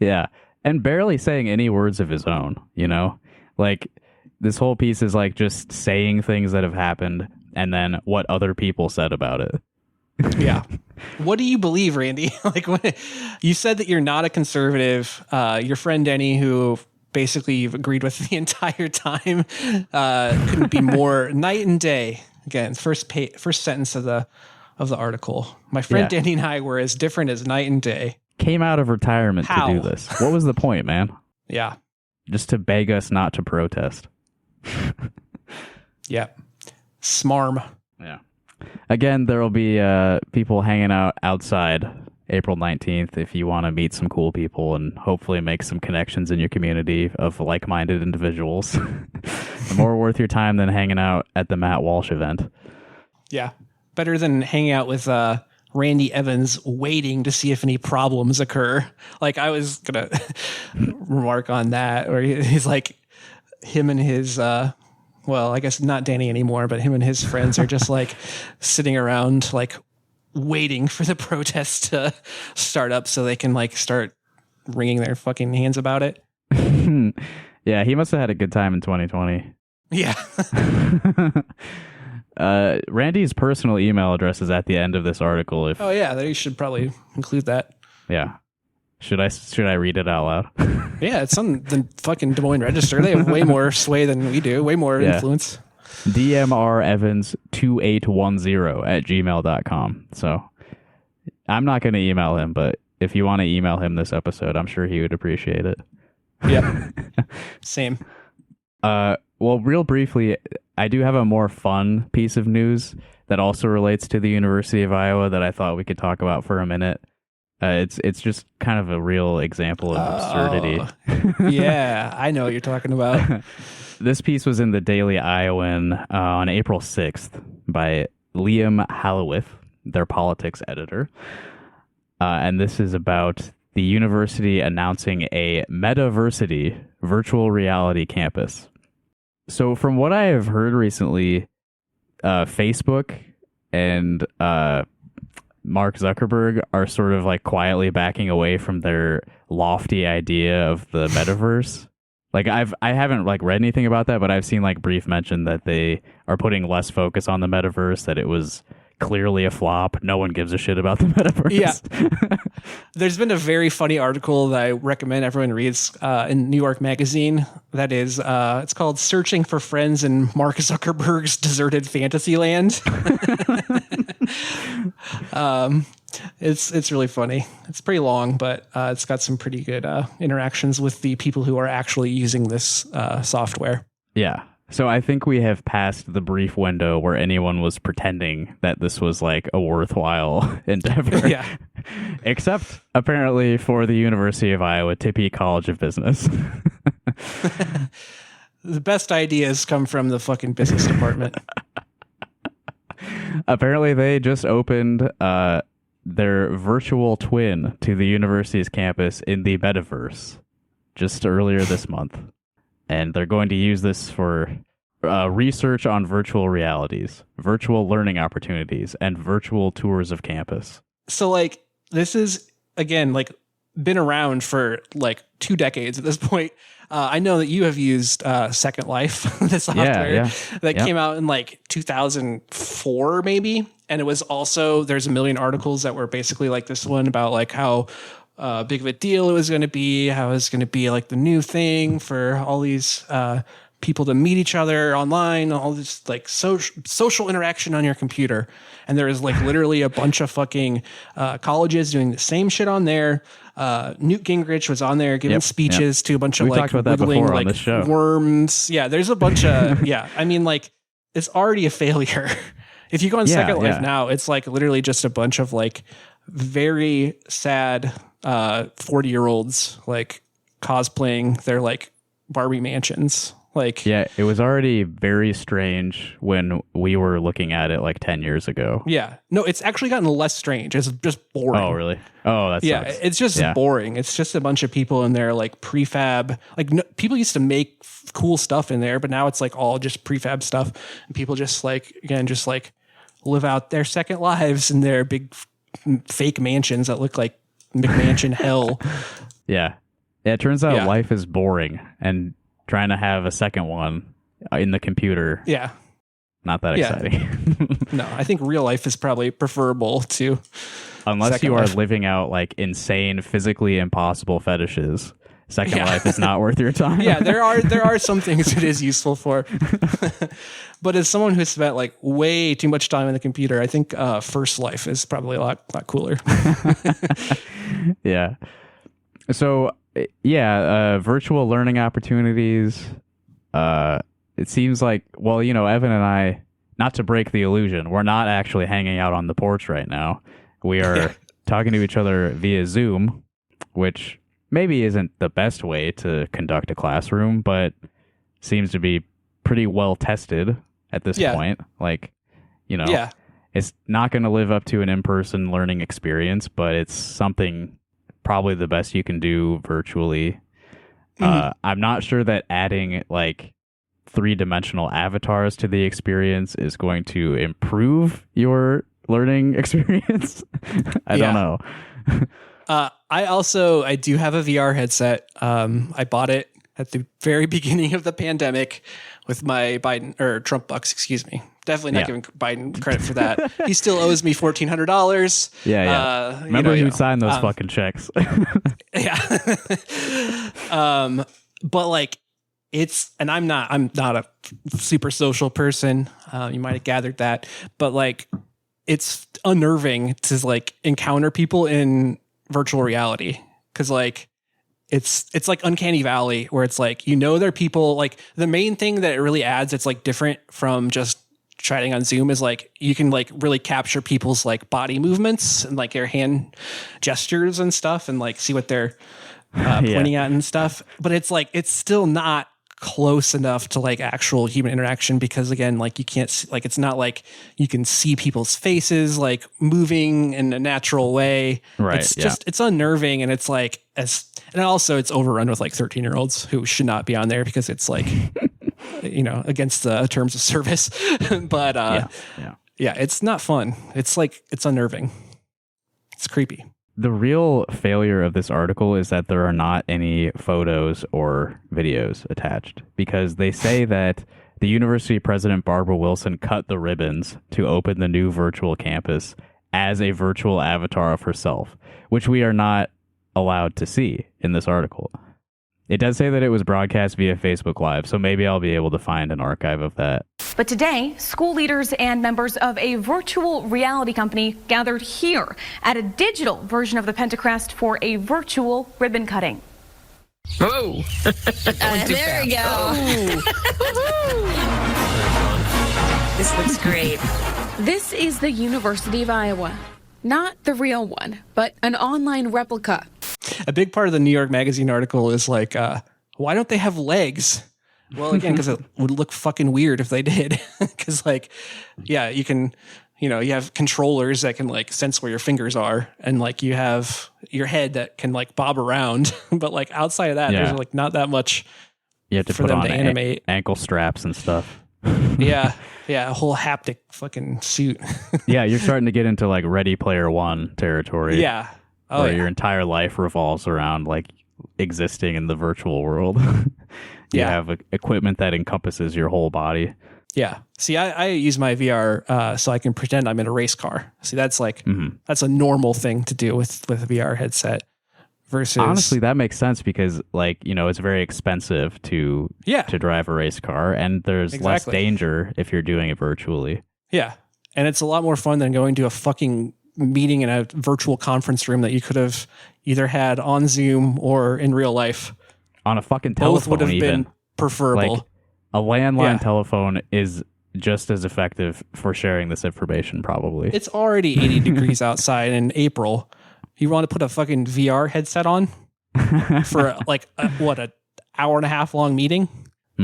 Yeah. And barely saying any words of his own, you know? Like, this whole piece is like just saying things that have happened and then what other people said about it. Yeah. What do you believe, Randy? Like, when you said that you're not a conservative, your friend Denny, who basically you've agreed with the entire time, couldn't be more night and day. Again, first sentence of the article. My friend Denny and I were as different as night and day. Came out of retirement to do this. What was the point, man? Yeah. Just to beg us not to protest. Yeah. Smarm. Yeah. Again, there will be people hanging out outside April 19th if you want to meet some cool people and hopefully make some connections in your community of like-minded individuals. More worth your time than hanging out at the Matt Walsh event. Yeah. Better than hanging out with Randy Evans waiting to see if any problems occur. Like, I was going to remark on that, where he's like, him and his, well, I guess not Danny anymore, but him and his friends are just like sitting around, like waiting for the protests to start up so they can like start wringing their fucking hands about it. Yeah, he must have had a good time in 2020. Yeah. Randy's personal email address is at the end of this article. Oh yeah, you should probably include that. Yeah. Should I read it out loud? Yeah, it's on the fucking Des Moines Register. They have way more sway than we do, way more influence. DMREvans2810@gmail.com. So I'm not going to email him, but if you want to email him this episode, I'm sure he would appreciate it. Yep. Same. Well, real briefly, I do have a more fun piece of news that also relates to the University of Iowa that I thought we could talk about for a minute. It's just kind of a real example of absurdity. Yeah, I know what you're talking about. This piece was in the Daily Iowan on April 6th by Liam Hallowith, their politics editor. And this is about the university announcing a metaversity virtual reality campus. So from what I have heard recently, Facebook and Mark Zuckerberg are sort of like quietly backing away from their lofty idea of the metaverse. Like I haven't like read anything about that, but I've seen like brief mention that they are putting less focus on the metaverse, that it was clearly a flop. No one gives a shit about the metaverse. Yeah. There's been a very funny article that I recommend everyone reads in New York Magazine. That is, it's called "Searching for Friends in Mark Zuckerberg's Deserted Fantasyland." It's really funny. It's pretty long, but it's got some pretty good interactions with the people who are actually using this software. Yeah. So I think we have passed the brief window where anyone was pretending that this was like a worthwhile endeavor. Yeah. Except apparently for the University of Iowa Tippie College of Business. The best ideas come from the fucking business department. Apparently they just opened their virtual twin to the university's campus in the metaverse just earlier this month. And they're going to use this for research on virtual realities, virtual learning opportunities, and virtual tours of campus. So, like, this is, again, like, been around for, like, 2 decades at this point. I know that you have used Second Life, the software that came out in, like, 2004, maybe. And it was also, there's a million articles that were basically like this one about, like, how big of a deal it was going to be, how it was going to be like the new thing for all these people to meet each other online, all this like social interaction on your computer. And there is like literally a bunch of fucking colleges doing the same shit on there. Newt Gingrich was on there giving speeches to a bunch of We've like wiggling like worms. Yeah, there's a bunch of I mean, like, it's already a failure. If you go on Second Life now, it's like literally just a bunch of like very sad 40-year-olds like cosplaying their like Barbie mansions. Like, yeah, it was already very strange when we were looking at it like 10 years ago. Yeah, no, it's actually gotten less strange. It's just boring. Oh, really? Oh, that's it's just boring. It's just a bunch of people in there like prefab. Like people used to make cool stuff in there, but now it's like all just prefab stuff, and people just like just like live out their second lives in their big fake mansions that look like McMansion hell. Yeah. It turns out life is boring, and trying to have a second one in the computer. Yeah. Not that exciting. No, I think real life is probably preferable to unless you are living out like insane, physically impossible fetishes. Second Life is not worth your time. Yeah, there are some things it is useful for. But as someone who spent like way too much time on the computer, I think First Life is probably a lot cooler. Yeah. So virtual learning opportunities. It seems like, well, Evan and I, not to break the illusion, we're not actually hanging out on the porch right now. We are talking to each other via Zoom, which maybe isn't the best way to conduct a classroom, but seems to be pretty well tested at this point. Like, it's not going to live up to an in-person learning experience, but it's something probably the best you can do virtually. I'm not sure that adding like 3-dimensional avatars to the experience is going to improve your learning experience. I don't know. I do have a VR headset. I bought it at the very beginning of the pandemic with my Trump bucks, excuse me. Definitely not giving Biden credit for that. He still owes me $1,400. Yeah. Remember who signed those fucking checks. But like I'm not a super social person. You might have gathered that, but like it's unnerving to like encounter people in virtual reality. 'Cause like it's like Uncanny Valley, where it's like, they're people. Like the main thing that it really adds, it's like different from just chatting on Zoom, is like you can like really capture people's like body movements and like their hand gestures and stuff, and like see what they're pointing at and stuff. But it's like it's still not close enough to like actual human interaction, because again, like you can't see, like it's not like you can see people's faces like moving in a natural way. Right. It's just it's unnerving, and it's like and also it's overrun with like 13-year-olds who should not be on there because it's like against the terms of service. But yeah, it's not fun. It's like it's unnerving. It's creepy. The real failure of this article is that there are not any photos or videos attached, because they say that the university president, Barbara Wilson, cut the ribbons to open the new virtual campus as a virtual avatar of herself, which we are not allowed to see in this article. It does say that it was broadcast via Facebook Live, so maybe I'll be able to find an archive of that. But today, school leaders and members of a virtual reality company gathered here at a digital version of the Pentacrest for a virtual ribbon cutting. Whoa! There we go. This looks great. This is the University of Iowa. Not the real one, but an online replica. A big part of the New York Magazine article is like, why don't they have legs? Well, again, because it would look fucking weird if they did. Because like, yeah, you can, you have controllers that can like sense where your fingers are, and like you have your head that can like bob around. But like outside of that, there's like not that much. You have to for put them on to animate ankle straps and stuff. yeah, a whole haptic fucking suit. Yeah, you're starting to get into like Ready Player One territory. Yeah. Oh, where yeah. your entire life revolves around like existing in the virtual world. You have equipment that encompasses your whole body. Yeah. See, I use my VR so I can pretend I'm in a race car. See, that's like that's a normal thing to do with a VR headset. Versus, honestly, that makes sense because like it's very expensive to drive a race car, and there's less danger if you're doing it virtually. Yeah, and it's a lot more fun than going to a fucking meeting in a virtual conference room that you could have either had on Zoom or in real life. On a fucking telephone, both would have even. been preferable. Like, a landline telephone is just as effective for sharing this information, probably. It's already 80 degrees outside in April. You want to put a fucking VR headset on for like an hour and a half long meeting?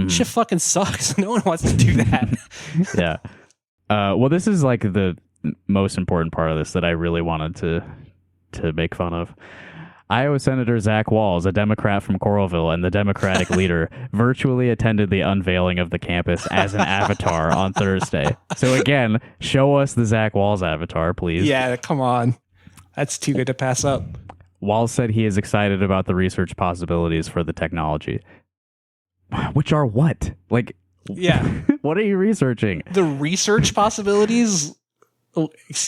Shit fucking sucks. No one wants to do that. Yeah. Well, this is like the most important part of this that I really wanted to make fun of. Iowa Senator Zach Walz, a Democrat from Coralville and the Democratic leader, virtually attended the unveiling of the campus as an avatar on Thursday. So again, show us the Zach Walz avatar, please. Yeah, come on. That's too good to pass up. Walz said he is excited about the research possibilities for the technology. Which are what? Like, yeah. What are you researching? The research possibilities?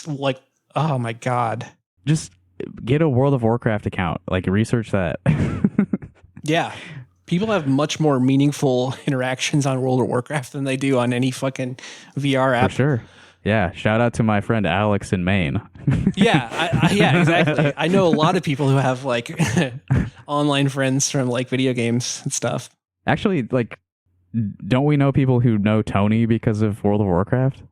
Like, oh my God. Just get a World of Warcraft account. Like, research that. Yeah. People have much more meaningful interactions on World of Warcraft than they do on any fucking VR app. For sure. Yeah. Shout out to my friend Alex in Maine. Yeah. Yeah, exactly. I know a lot of people who have like online friends from like video games and stuff. Actually, like, don't we know people who know Tony because of World of Warcraft?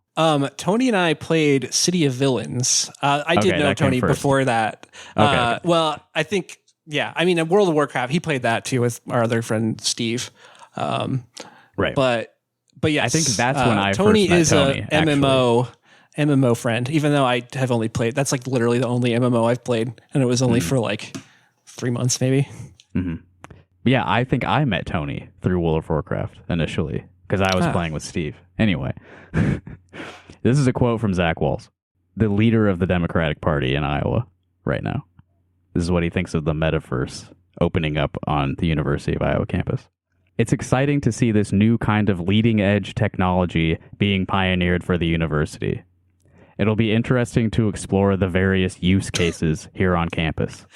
Tony and I played City of Villains. I did know Tony before that. Okay. Well, I think, yeah. I mean, in World of Warcraft, he played that too with our other friend Steve. Right. But yes, I think that's when I Tony first met Tony, is a MMO friend. Even though I have only played, that's like literally the only MMO I've played, and it was only for like 3 months maybe. Mm-hmm. Yeah, I think I met Tony through World of Warcraft initially because I was playing with Steve. Anyway, this is a quote from Zach Walz, the leader of the Democratic Party in Iowa right now. This is what he thinks of the metaverse opening up on the University of Iowa campus. It's exciting to see this new kind of leading edge technology being pioneered for the university. It'll be interesting to explore the various use cases here on campus.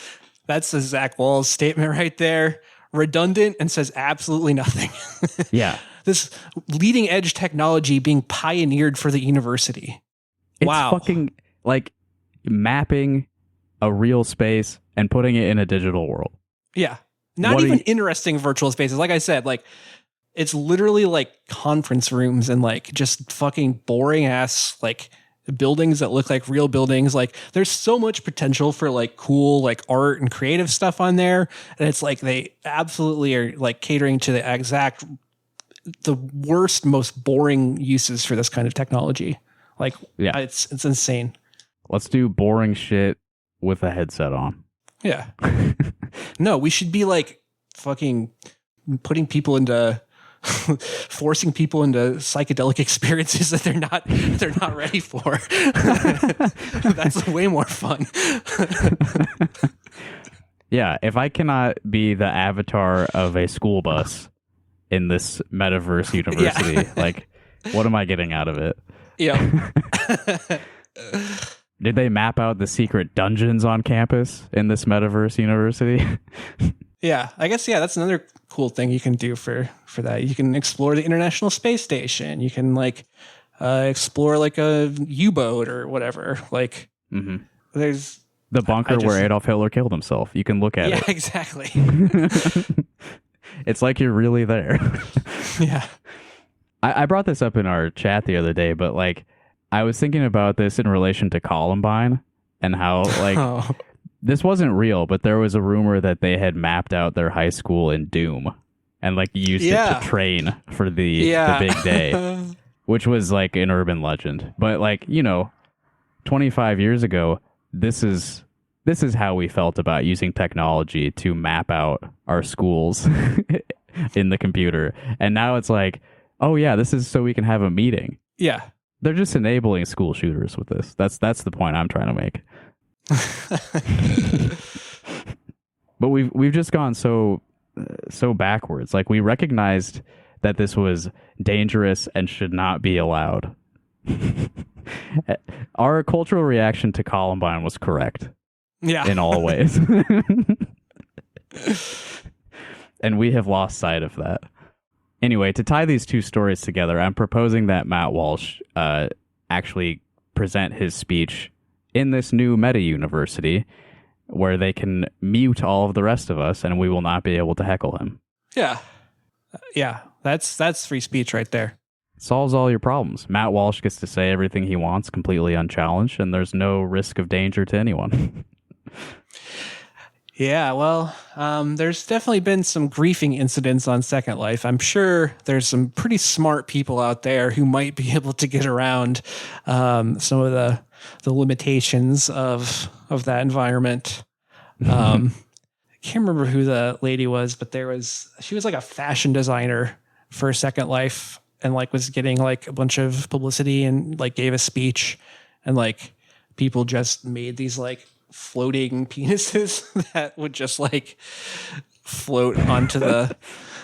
That's a Zach Walz statement right there. Redundant and says absolutely nothing. Yeah. This leading edge technology being pioneered for the university. It's wow. Fucking like mapping a real space and putting it in a digital world. Yeah. not even interesting virtual spaces. Like I said, like it's literally like conference rooms and like just fucking boring ass like buildings that look like real buildings. Like there's so much potential for like cool like art and creative stuff on there, and it's like they absolutely are like catering to the worst, most boring uses for this kind of technology. Like it's insane. Let's do boring shit with a headset on. Yeah. No, we should be like fucking putting people into forcing people into psychedelic experiences that they're not ready for. That's way more fun. Yeah, if I cannot be the avatar of a school bus in this metaverse university, like what am I getting out of it? Yeah. Did they map out the secret dungeons on campus in this metaverse university? Yeah, I guess, that's another cool thing you can do for that. You can explore the International Space Station. You can like explore like a U-boat or whatever. Like there's the bunker where Adolf Hitler killed himself. You can look at it. Yeah, exactly. It's like you're really there. Yeah. I brought this up in our chat the other day, but like I was thinking about this in relation to Columbine and how like this wasn't real, but there was a rumor that they had mapped out their high school in Doom and like used it to train for the big day, which was like an urban legend. But like, 25 years ago, this is how we felt about using technology to map out our schools in the computer. And now it's like, oh yeah, this is so we can have a meeting. Yeah. They're just enabling school shooters with this. That's the point I'm trying to make. But we've just gone so backwards. Like we recognized that this was dangerous and should not be allowed. Our cultural reaction to Columbine was correct. Yeah. In all ways. And we have lost sight of that. Anyway, to tie these two stories together, I'm proposing that Matt Walsh actually present his speech in this new meta university where they can mute all of the rest of us and we will not be able to heckle him. Yeah. Yeah. That's free speech right there. Solves all your problems. Matt Walsh gets to say everything he wants completely unchallenged, and there's no risk of danger to anyone. Yeah, well, there's definitely been some griefing incidents on Second Life. I'm sure there's some pretty smart people out there who might be able to get around some of the limitations of that environment. I can't remember who the lady was, but she was like a fashion designer for Second Life and like was getting like a bunch of publicity and like gave a speech, and like people just made these like floating penises that would just like float onto the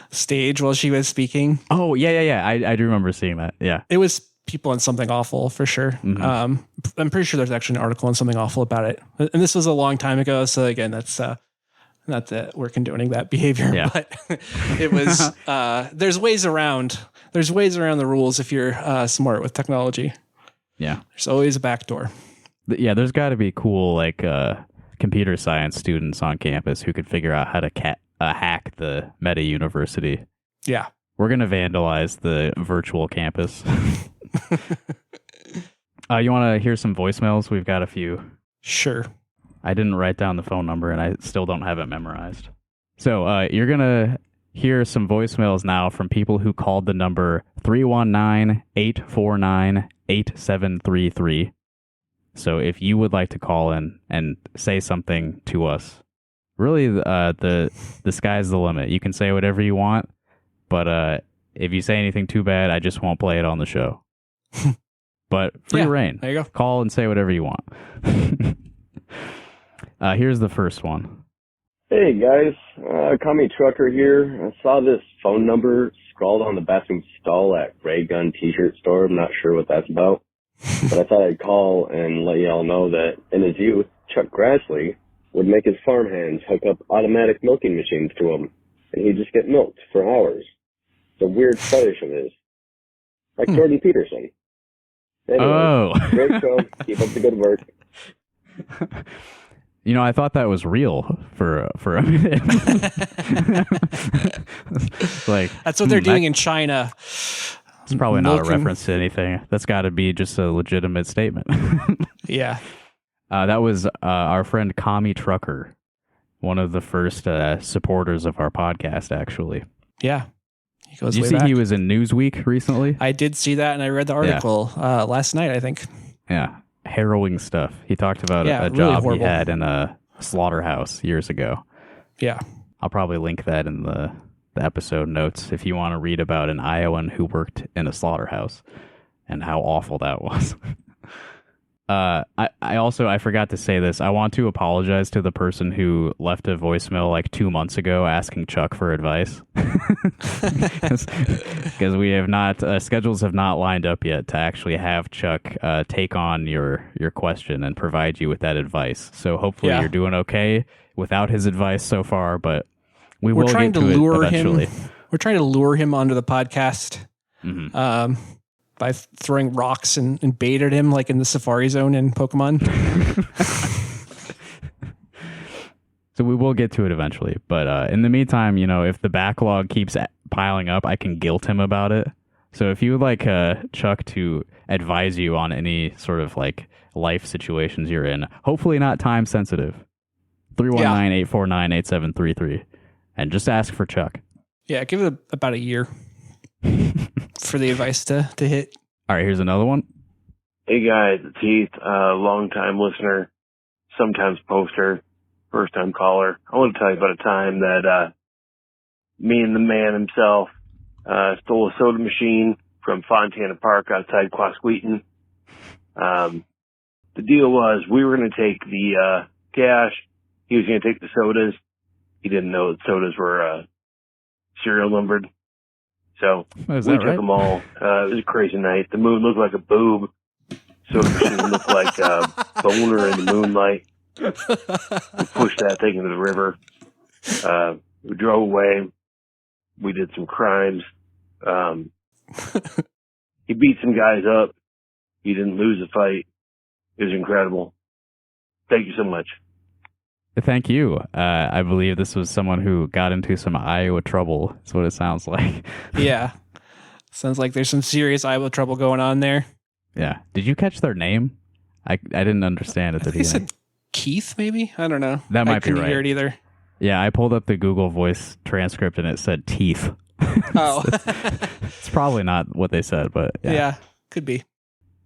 stage while she was speaking. Oh yeah. I do remember seeing that. Yeah, it was people on Something Awful for sure. Mm-hmm. I'm pretty sure there's actually an article on Something Awful about it, and this was a long time ago. So again, that's not that we're condoning that behavior, but it was. There's ways around the rules if you're smart with technology. Yeah, there's always a back door. Yeah, there's got to be cool like computer science students on campus who could figure out how to hack the meta university. Yeah, we're gonna vandalize the virtual campus. You want to hear some voicemails? We've got a few. Sure. I didn't write down the phone number, and I still don't have it memorized. So you're gonna hear some voicemails now from people who called the number 319-849-8733. So if you would like to call in and say something to us, really the sky's the limit. You can say whatever you want, but if you say anything too bad, I just won't play it on the show. But free reign. There you go. Call and say whatever you want. Here's the first one. Hey guys, call me Trucker here. I saw this phone number scrawled on the bathroom stall at Ray Gun T-shirt store. I'm not sure what that's about. But I thought I'd call and let y'all know that in his youth, Chuck Grassley would make his farm hands hook up automatic milking machines to him, and he'd just get milked for hours. It's a weird fetish of his. Like Jordan Peterson. Anyway, great show. Keep up the good work. I thought that was real for a minute. Like That's what they're doing in China. It's probably not a reference to anything. That's got to be just a legitimate statement. Yeah. That was our friend Kami Trucker, one of the first supporters of our podcast, actually. Yeah. He goes Did you way see back. he was in Newsweek recently? I did see that, and I read the article last night, I think. Yeah. Harrowing stuff. He talked about a really job he horrible. had in a slaughterhouse years ago. Yeah. I'll probably link that in the episode notes if you want to read about an Iowan who worked in a slaughterhouse and how awful that was. I forgot to say this. I want to apologize to the person who left a voicemail like 2 months ago asking Chuck for advice. Because we have not, schedules have not lined up yet to actually have Chuck take on your question and provide you with that advice. So hopefully you're doing okay without his advice so far, but we will get to it eventually. We're trying to lure him onto the podcast. By throwing rocks and bait at him like in the Safari Zone in Pokemon. So we will get to it eventually. But in the meantime, if the backlog keeps piling up, I can guilt him about it. So if you would like Chuck to advise you on any sort of like life situations you're in, hopefully not time sensitive, 319-849-8733. And just ask for Chuck. Yeah, give it about a year. For the advice to hit. All right, here's another one. Hey guys, it's Heath, long time listener, sometimes poster, first time caller. I want to tell you about a time that me and the man himself stole a soda machine from Fontana Park outside Quasqueton. The deal was we were going to take the cash. He was going to take the sodas. He didn't know that sodas were serial numbered. So we took them all. It was a crazy night. The moon looked like a boob. Soda machine looked like a boner in the moonlight. We pushed that thing into the river. We drove away. We did some crimes. He beat some guys up. He didn't lose the fight. It was incredible. Thank you so much. Thank you. I believe this was someone who got into some Iowa trouble. That's what it sounds like. Yeah. Sounds like there's some serious Iowa trouble going on there. Yeah. Did you catch their name? I didn't understand at the beginning. Said Keith, maybe? I don't know. That might be right. I couldn't hear it either. Yeah, I pulled up the Google Voice transcript and it said teeth. Oh. It's probably not what they said, but yeah. Yeah, could be.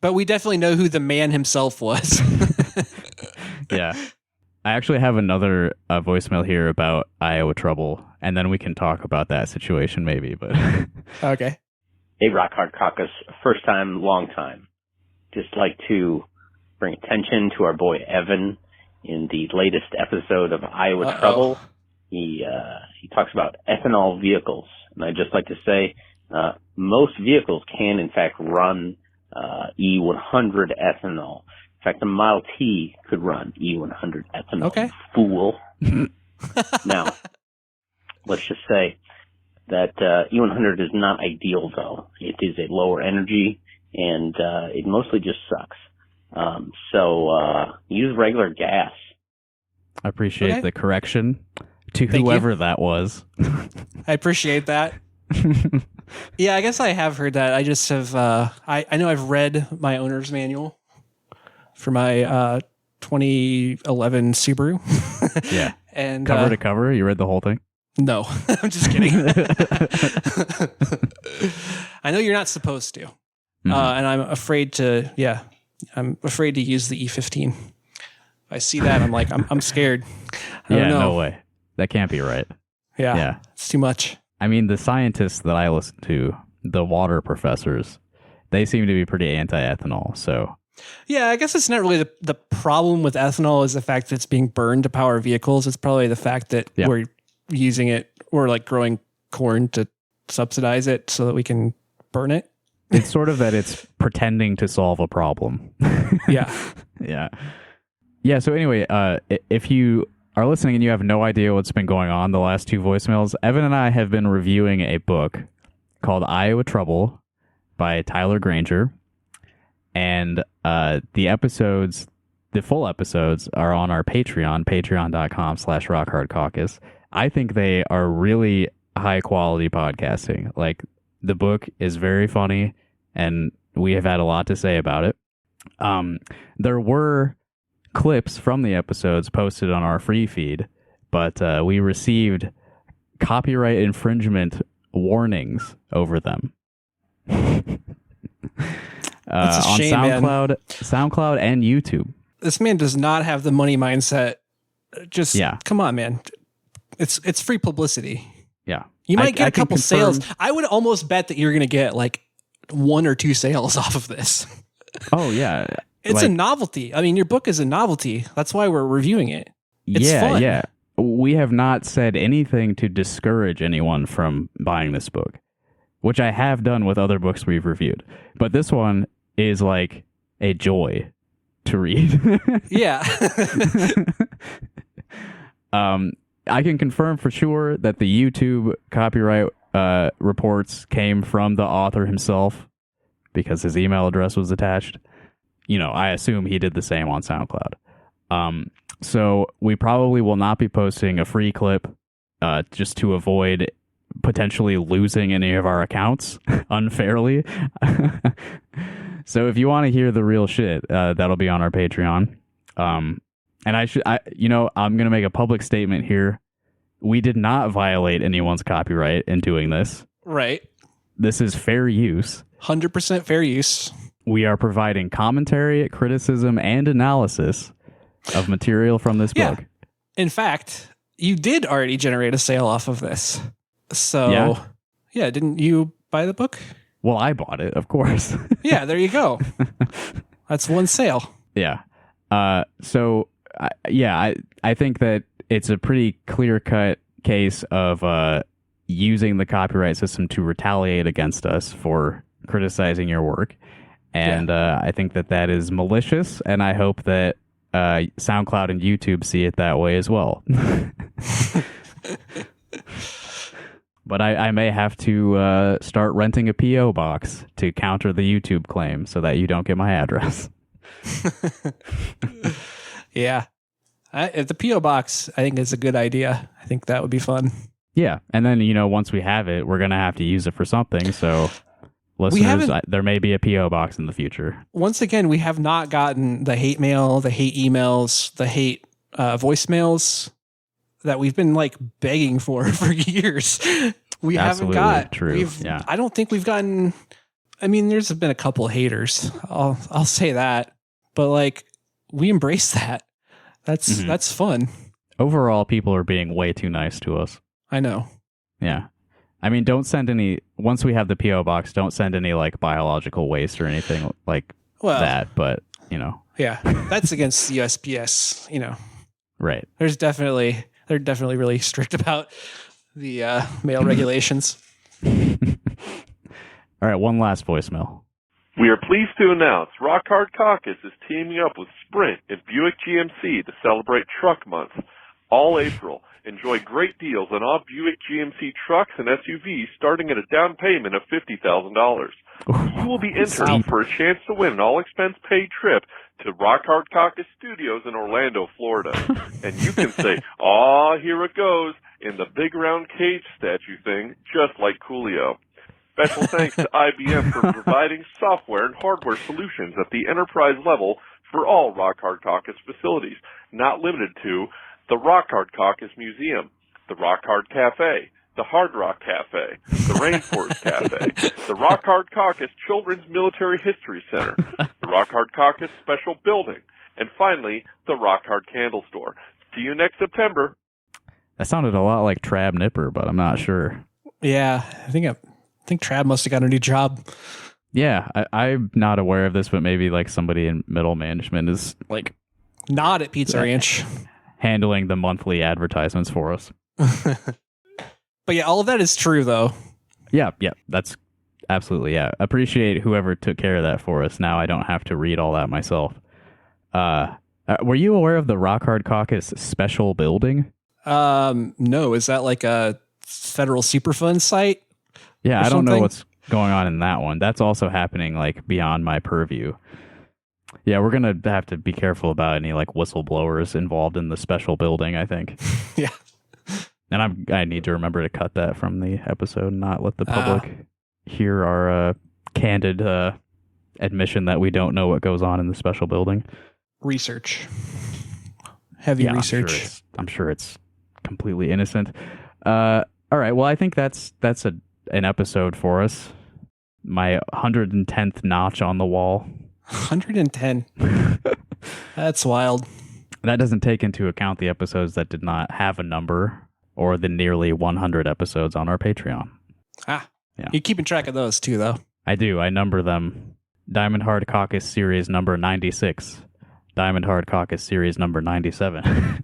But we definitely know who the man himself was. Yeah. I actually have another voicemail here about Iowa trouble, and then we can talk about that situation maybe. But okay. Hey, Rock Hard Caucus, first time, long time. Just like to bring attention to our boy Evan in the latest episode of Iowa Trouble. He talks about ethanol vehicles, and I'd just like to say most vehicles can in fact run E100 ethanol. In fact, the Model T could run E100 ethanol. Okay. Fool. Now, let's just say that E100 is not ideal, though. It is a lower energy, and it mostly just sucks. So use regular gas. I appreciate the correction to whoever that was. I appreciate that. Yeah, I guess I have heard that. I just have, I know I've read my owner's manual for my 2011 Subaru. Yeah. And cover to cover, you read the whole thing? No, I'm just kidding. I know you're not supposed to. And I'm afraid to, I'm afraid to use the E15. If I see that, I'm like, I'm scared. I don't know. No way. That can't be right. Yeah. It's too much. I mean, the scientists that I listen to, the water professors, they seem to be pretty anti-ethanol, so... Yeah, I guess it's not really the problem with ethanol is the fact that it's being burned to power vehicles. It's probably the fact that we're using it, or like growing corn to subsidize it so that we can burn it. It's sort of that it's pretending to solve a problem. Yeah. Yeah, so anyway, if you are listening and you have no idea what's been going on the last two voicemails, Evan and I have been reviewing a book called Iowa Trouble by Tyler Granger. And the episodes the full episodes are on our Patreon, patreon.com/rockhardcaucus. I think they are really high quality podcasting. Like, the book is very funny, and we have had a lot to say about it. There were clips from the episodes posted on our free feed, but we received copyright infringement warnings over them. That's a on shame, SoundCloud and YouTube. This man does not have the money mindset. Just come on, man. It's free publicity. Yeah. You might get a couple sales. I would almost bet that you're going to get like 1 or 2 sales off of this. Oh, yeah. It's a novelty. I mean, your book is a novelty. That's why we're reviewing it. It's fun. Yeah. We have not said anything to discourage anyone from buying this book, which I have done with other books we've reviewed. But this one is like a joy to read. Yeah. I can confirm for sure that the YouTube copyright reports came from the author himself because his email address was attached. You know, I assume he did the same on SoundCloud. So we probably will not be posting a free clip just to avoid potentially losing any of our accounts unfairly. So if you want to hear the real shit, that'll be on our Patreon. And I'm going to make a public statement here. We did not violate anyone's copyright in doing this. Right. This is fair use. 100% fair use. We are providing commentary, criticism, and analysis of material from this book. In fact, you did already generate a sale off of this. So, yeah, didn't you buy the book? Well, I bought it, of course. Yeah, there you go. That's one sale. Yeah. I think that it's a pretty clear-cut case of using the copyright system to retaliate against us for criticizing your work. And I think that is malicious, and I hope that SoundCloud and YouTube see it that way as well. But I may have to start renting a P.O. box to counter the YouTube claim so that you don't get my address. Yeah. The P.O. box, I think, is a good idea. I think that would be fun. Yeah. And then, once we have it, we're going to have to use it for something. So, listeners, there may be a P.O. box in the future. Once again, we have not gotten the hate mail, the hate emails, the hate voicemails that we've been like begging for years. We Absolutely haven't got. True. I don't think we've gotten. I mean, there's been a couple of haters. I'll say that, but like we embrace that. That's fun. Overall, people are being way too nice to us. I know. Yeah. I mean, don't send any. Once we have the P.O. box, don't send any like biological waste or anything like that. But yeah, that's against the USPS. Right. They're definitely really strict about the mail regulations. All right, one last voicemail. We are pleased to announce Rock Hard Caucus is teaming up with Sprint and Buick GMC to celebrate Truck Month all April. Enjoy great deals on all Buick GMC trucks and SUVs starting at a down payment of $50,000. You will be entered for a chance to win an all-expense-paid trip to Rock Hard Caucus Studios in Orlando, Florida. And you can say, "Aw, here it goes," in the big round cage statue thing, just like Coolio. Special thanks to IBM for providing software and hardware solutions at the enterprise level for all Rock Hard Caucus facilities, not limited to the Rock Hard Caucus Museum, the Rock Hard Cafe, the Hard Rock Cafe, the Rainforest Cafe, the Rock Hard Caucus Children's Military History Center, the Rock Hard Caucus Special Building, and finally, the Rock Hard Candle Store. See you next September. That sounded a lot like Trab Nipper, but I'm not sure. Yeah, I think Trab must have got a new job. Yeah, I'm not aware of this, but maybe like somebody in middle management is like not at Pizza Ranch handling the monthly advertisements for us. But yeah, all of that is true though. Yeah, that's absolutely, yeah. Appreciate whoever took care of that for us. Now I don't have to read all that myself. Were you aware of the Rock Hard Caucus special building? No, is that like a federal Superfund site? Yeah, I don't know what's going on in that one. That's also happening like beyond my purview. Yeah, we're going to have to be careful about any like whistleblowers involved in the special building, I think. Yeah. And I need to remember to cut that from the episode and not let the public hear our candid admission that we don't know what goes on in the special building. Research. Heavy research. I'm sure it's completely innocent. All right, well, I think that's an episode for us. My 110th notch on the wall. 110. That's wild. That doesn't take into account the episodes that did not have a number or the nearly 100 episodes on our Patreon. Yeah. You're keeping track of those too, though. I do. I number them. Diamond Hard Caucus series number 96. Diamond Hard Caucus series number 97.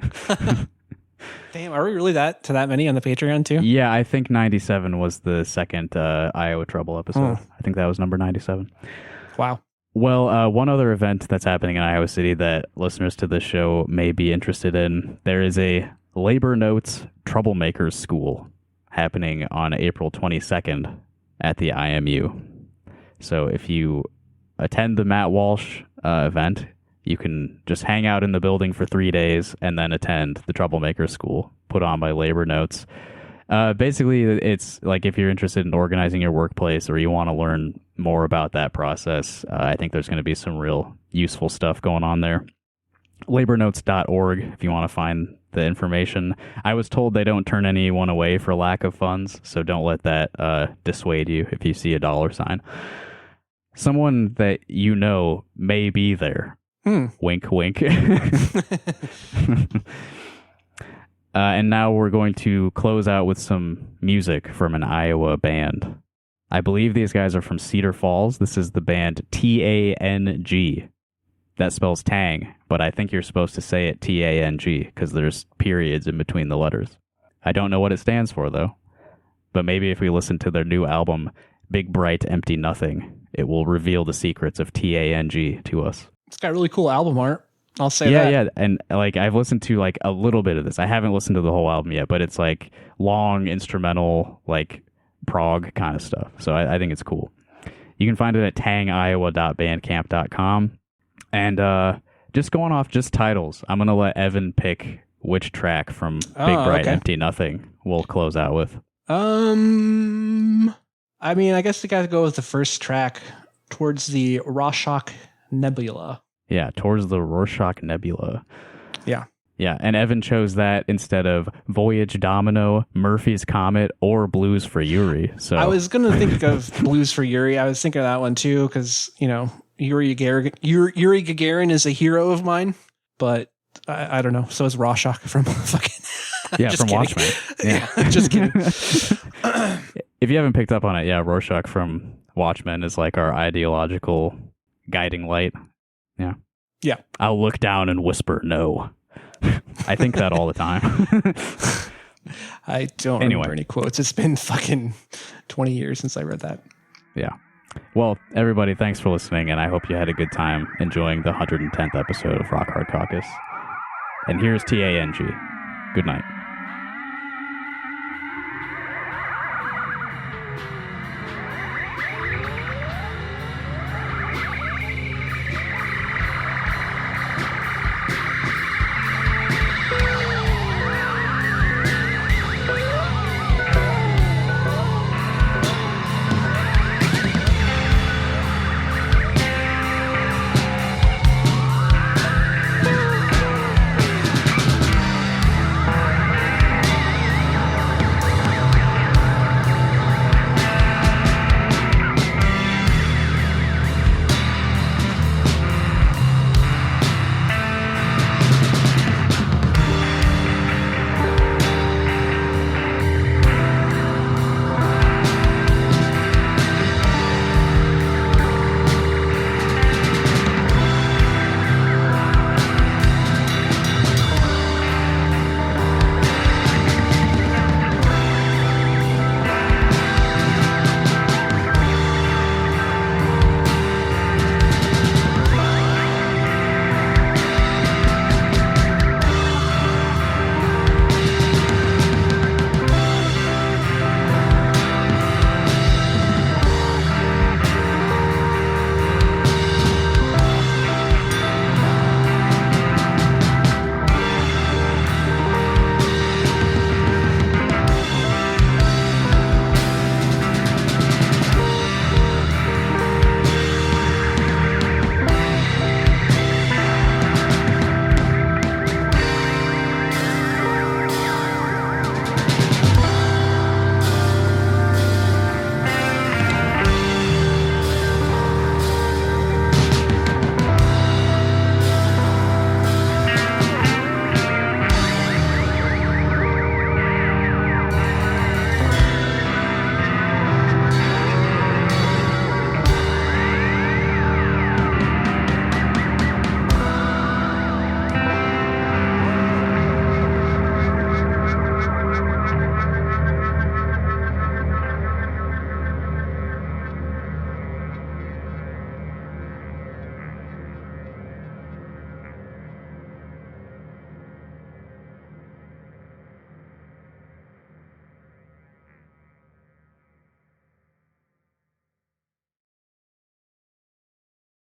Damn, are we really that many on the Patreon too? Yeah, I think 97 was the second Iowa Trouble episode. I think that was number 97. Wow. Well, one other event that's happening in Iowa City that listeners to this show may be interested in, there is a Labor Notes Troublemakers School happening on April 22nd at the IMU. So if you attend the Matt Walsh event, you can just hang out in the building for 3 days and then attend the Troublemakers School put on by Labor Notes. Basically, it's like if you're interested in organizing your workplace or you want to learn more about that process, I think there's going to be some real useful stuff going on there. LaborNotes.org if you want to find the information. I was told they don't turn anyone away for lack of funds, so don't let that dissuade you if you see a dollar sign. Someone that you know may be there. Wink, wink. And now we're going to close out with some music from an Iowa band. I believe these guys are from Cedar Falls. This is the band T-A-N-G. That spells Tang, but I think you're supposed to say it T-A-N-G because there's periods in between the letters. I don't know what it stands for, though. But maybe if we listen to their new album, Big Bright Empty Nothing, it will reveal the secrets of T-A-N-G to us. It's got really cool album art. I'll say that. Yeah, and like I've listened to like a little bit of this. I haven't listened to the whole album yet, but it's like long instrumental, like prog kind of stuff. So I think it's cool. You can find it at tangiowa.bandcamp.com. And just going off just titles, I'm going to let Evan pick which track from Big Bright Empty Nothing we'll close out with. I mean, I guess we got to go with the first track, Towards the Rorschach Nebula. Yeah, Towards the Rorschach Nebula. Yeah. Yeah, and Evan chose that instead of Voyage Domino, Murphy's Comet, or Blues for Yuri. So I was going to think of Blues for Yuri. I was thinking of that one too, because, you know, Yuri Gagarin is a hero of mine, but I don't know. So is Rorschach from fucking... Yeah, from Watchmen. Yeah, just kidding. If you haven't picked up on it, yeah, Rorschach from Watchmen is like our ideological guiding light. Yeah. Yeah. I'll look down and whisper no. I think that all the time. I don't remember any quotes. It's been fucking 20 years since I read that. Yeah. Well, everybody, thanks for listening, and I hope you had a good time enjoying the 110th episode of Rock Hard Caucus. And here's TANG. Good night.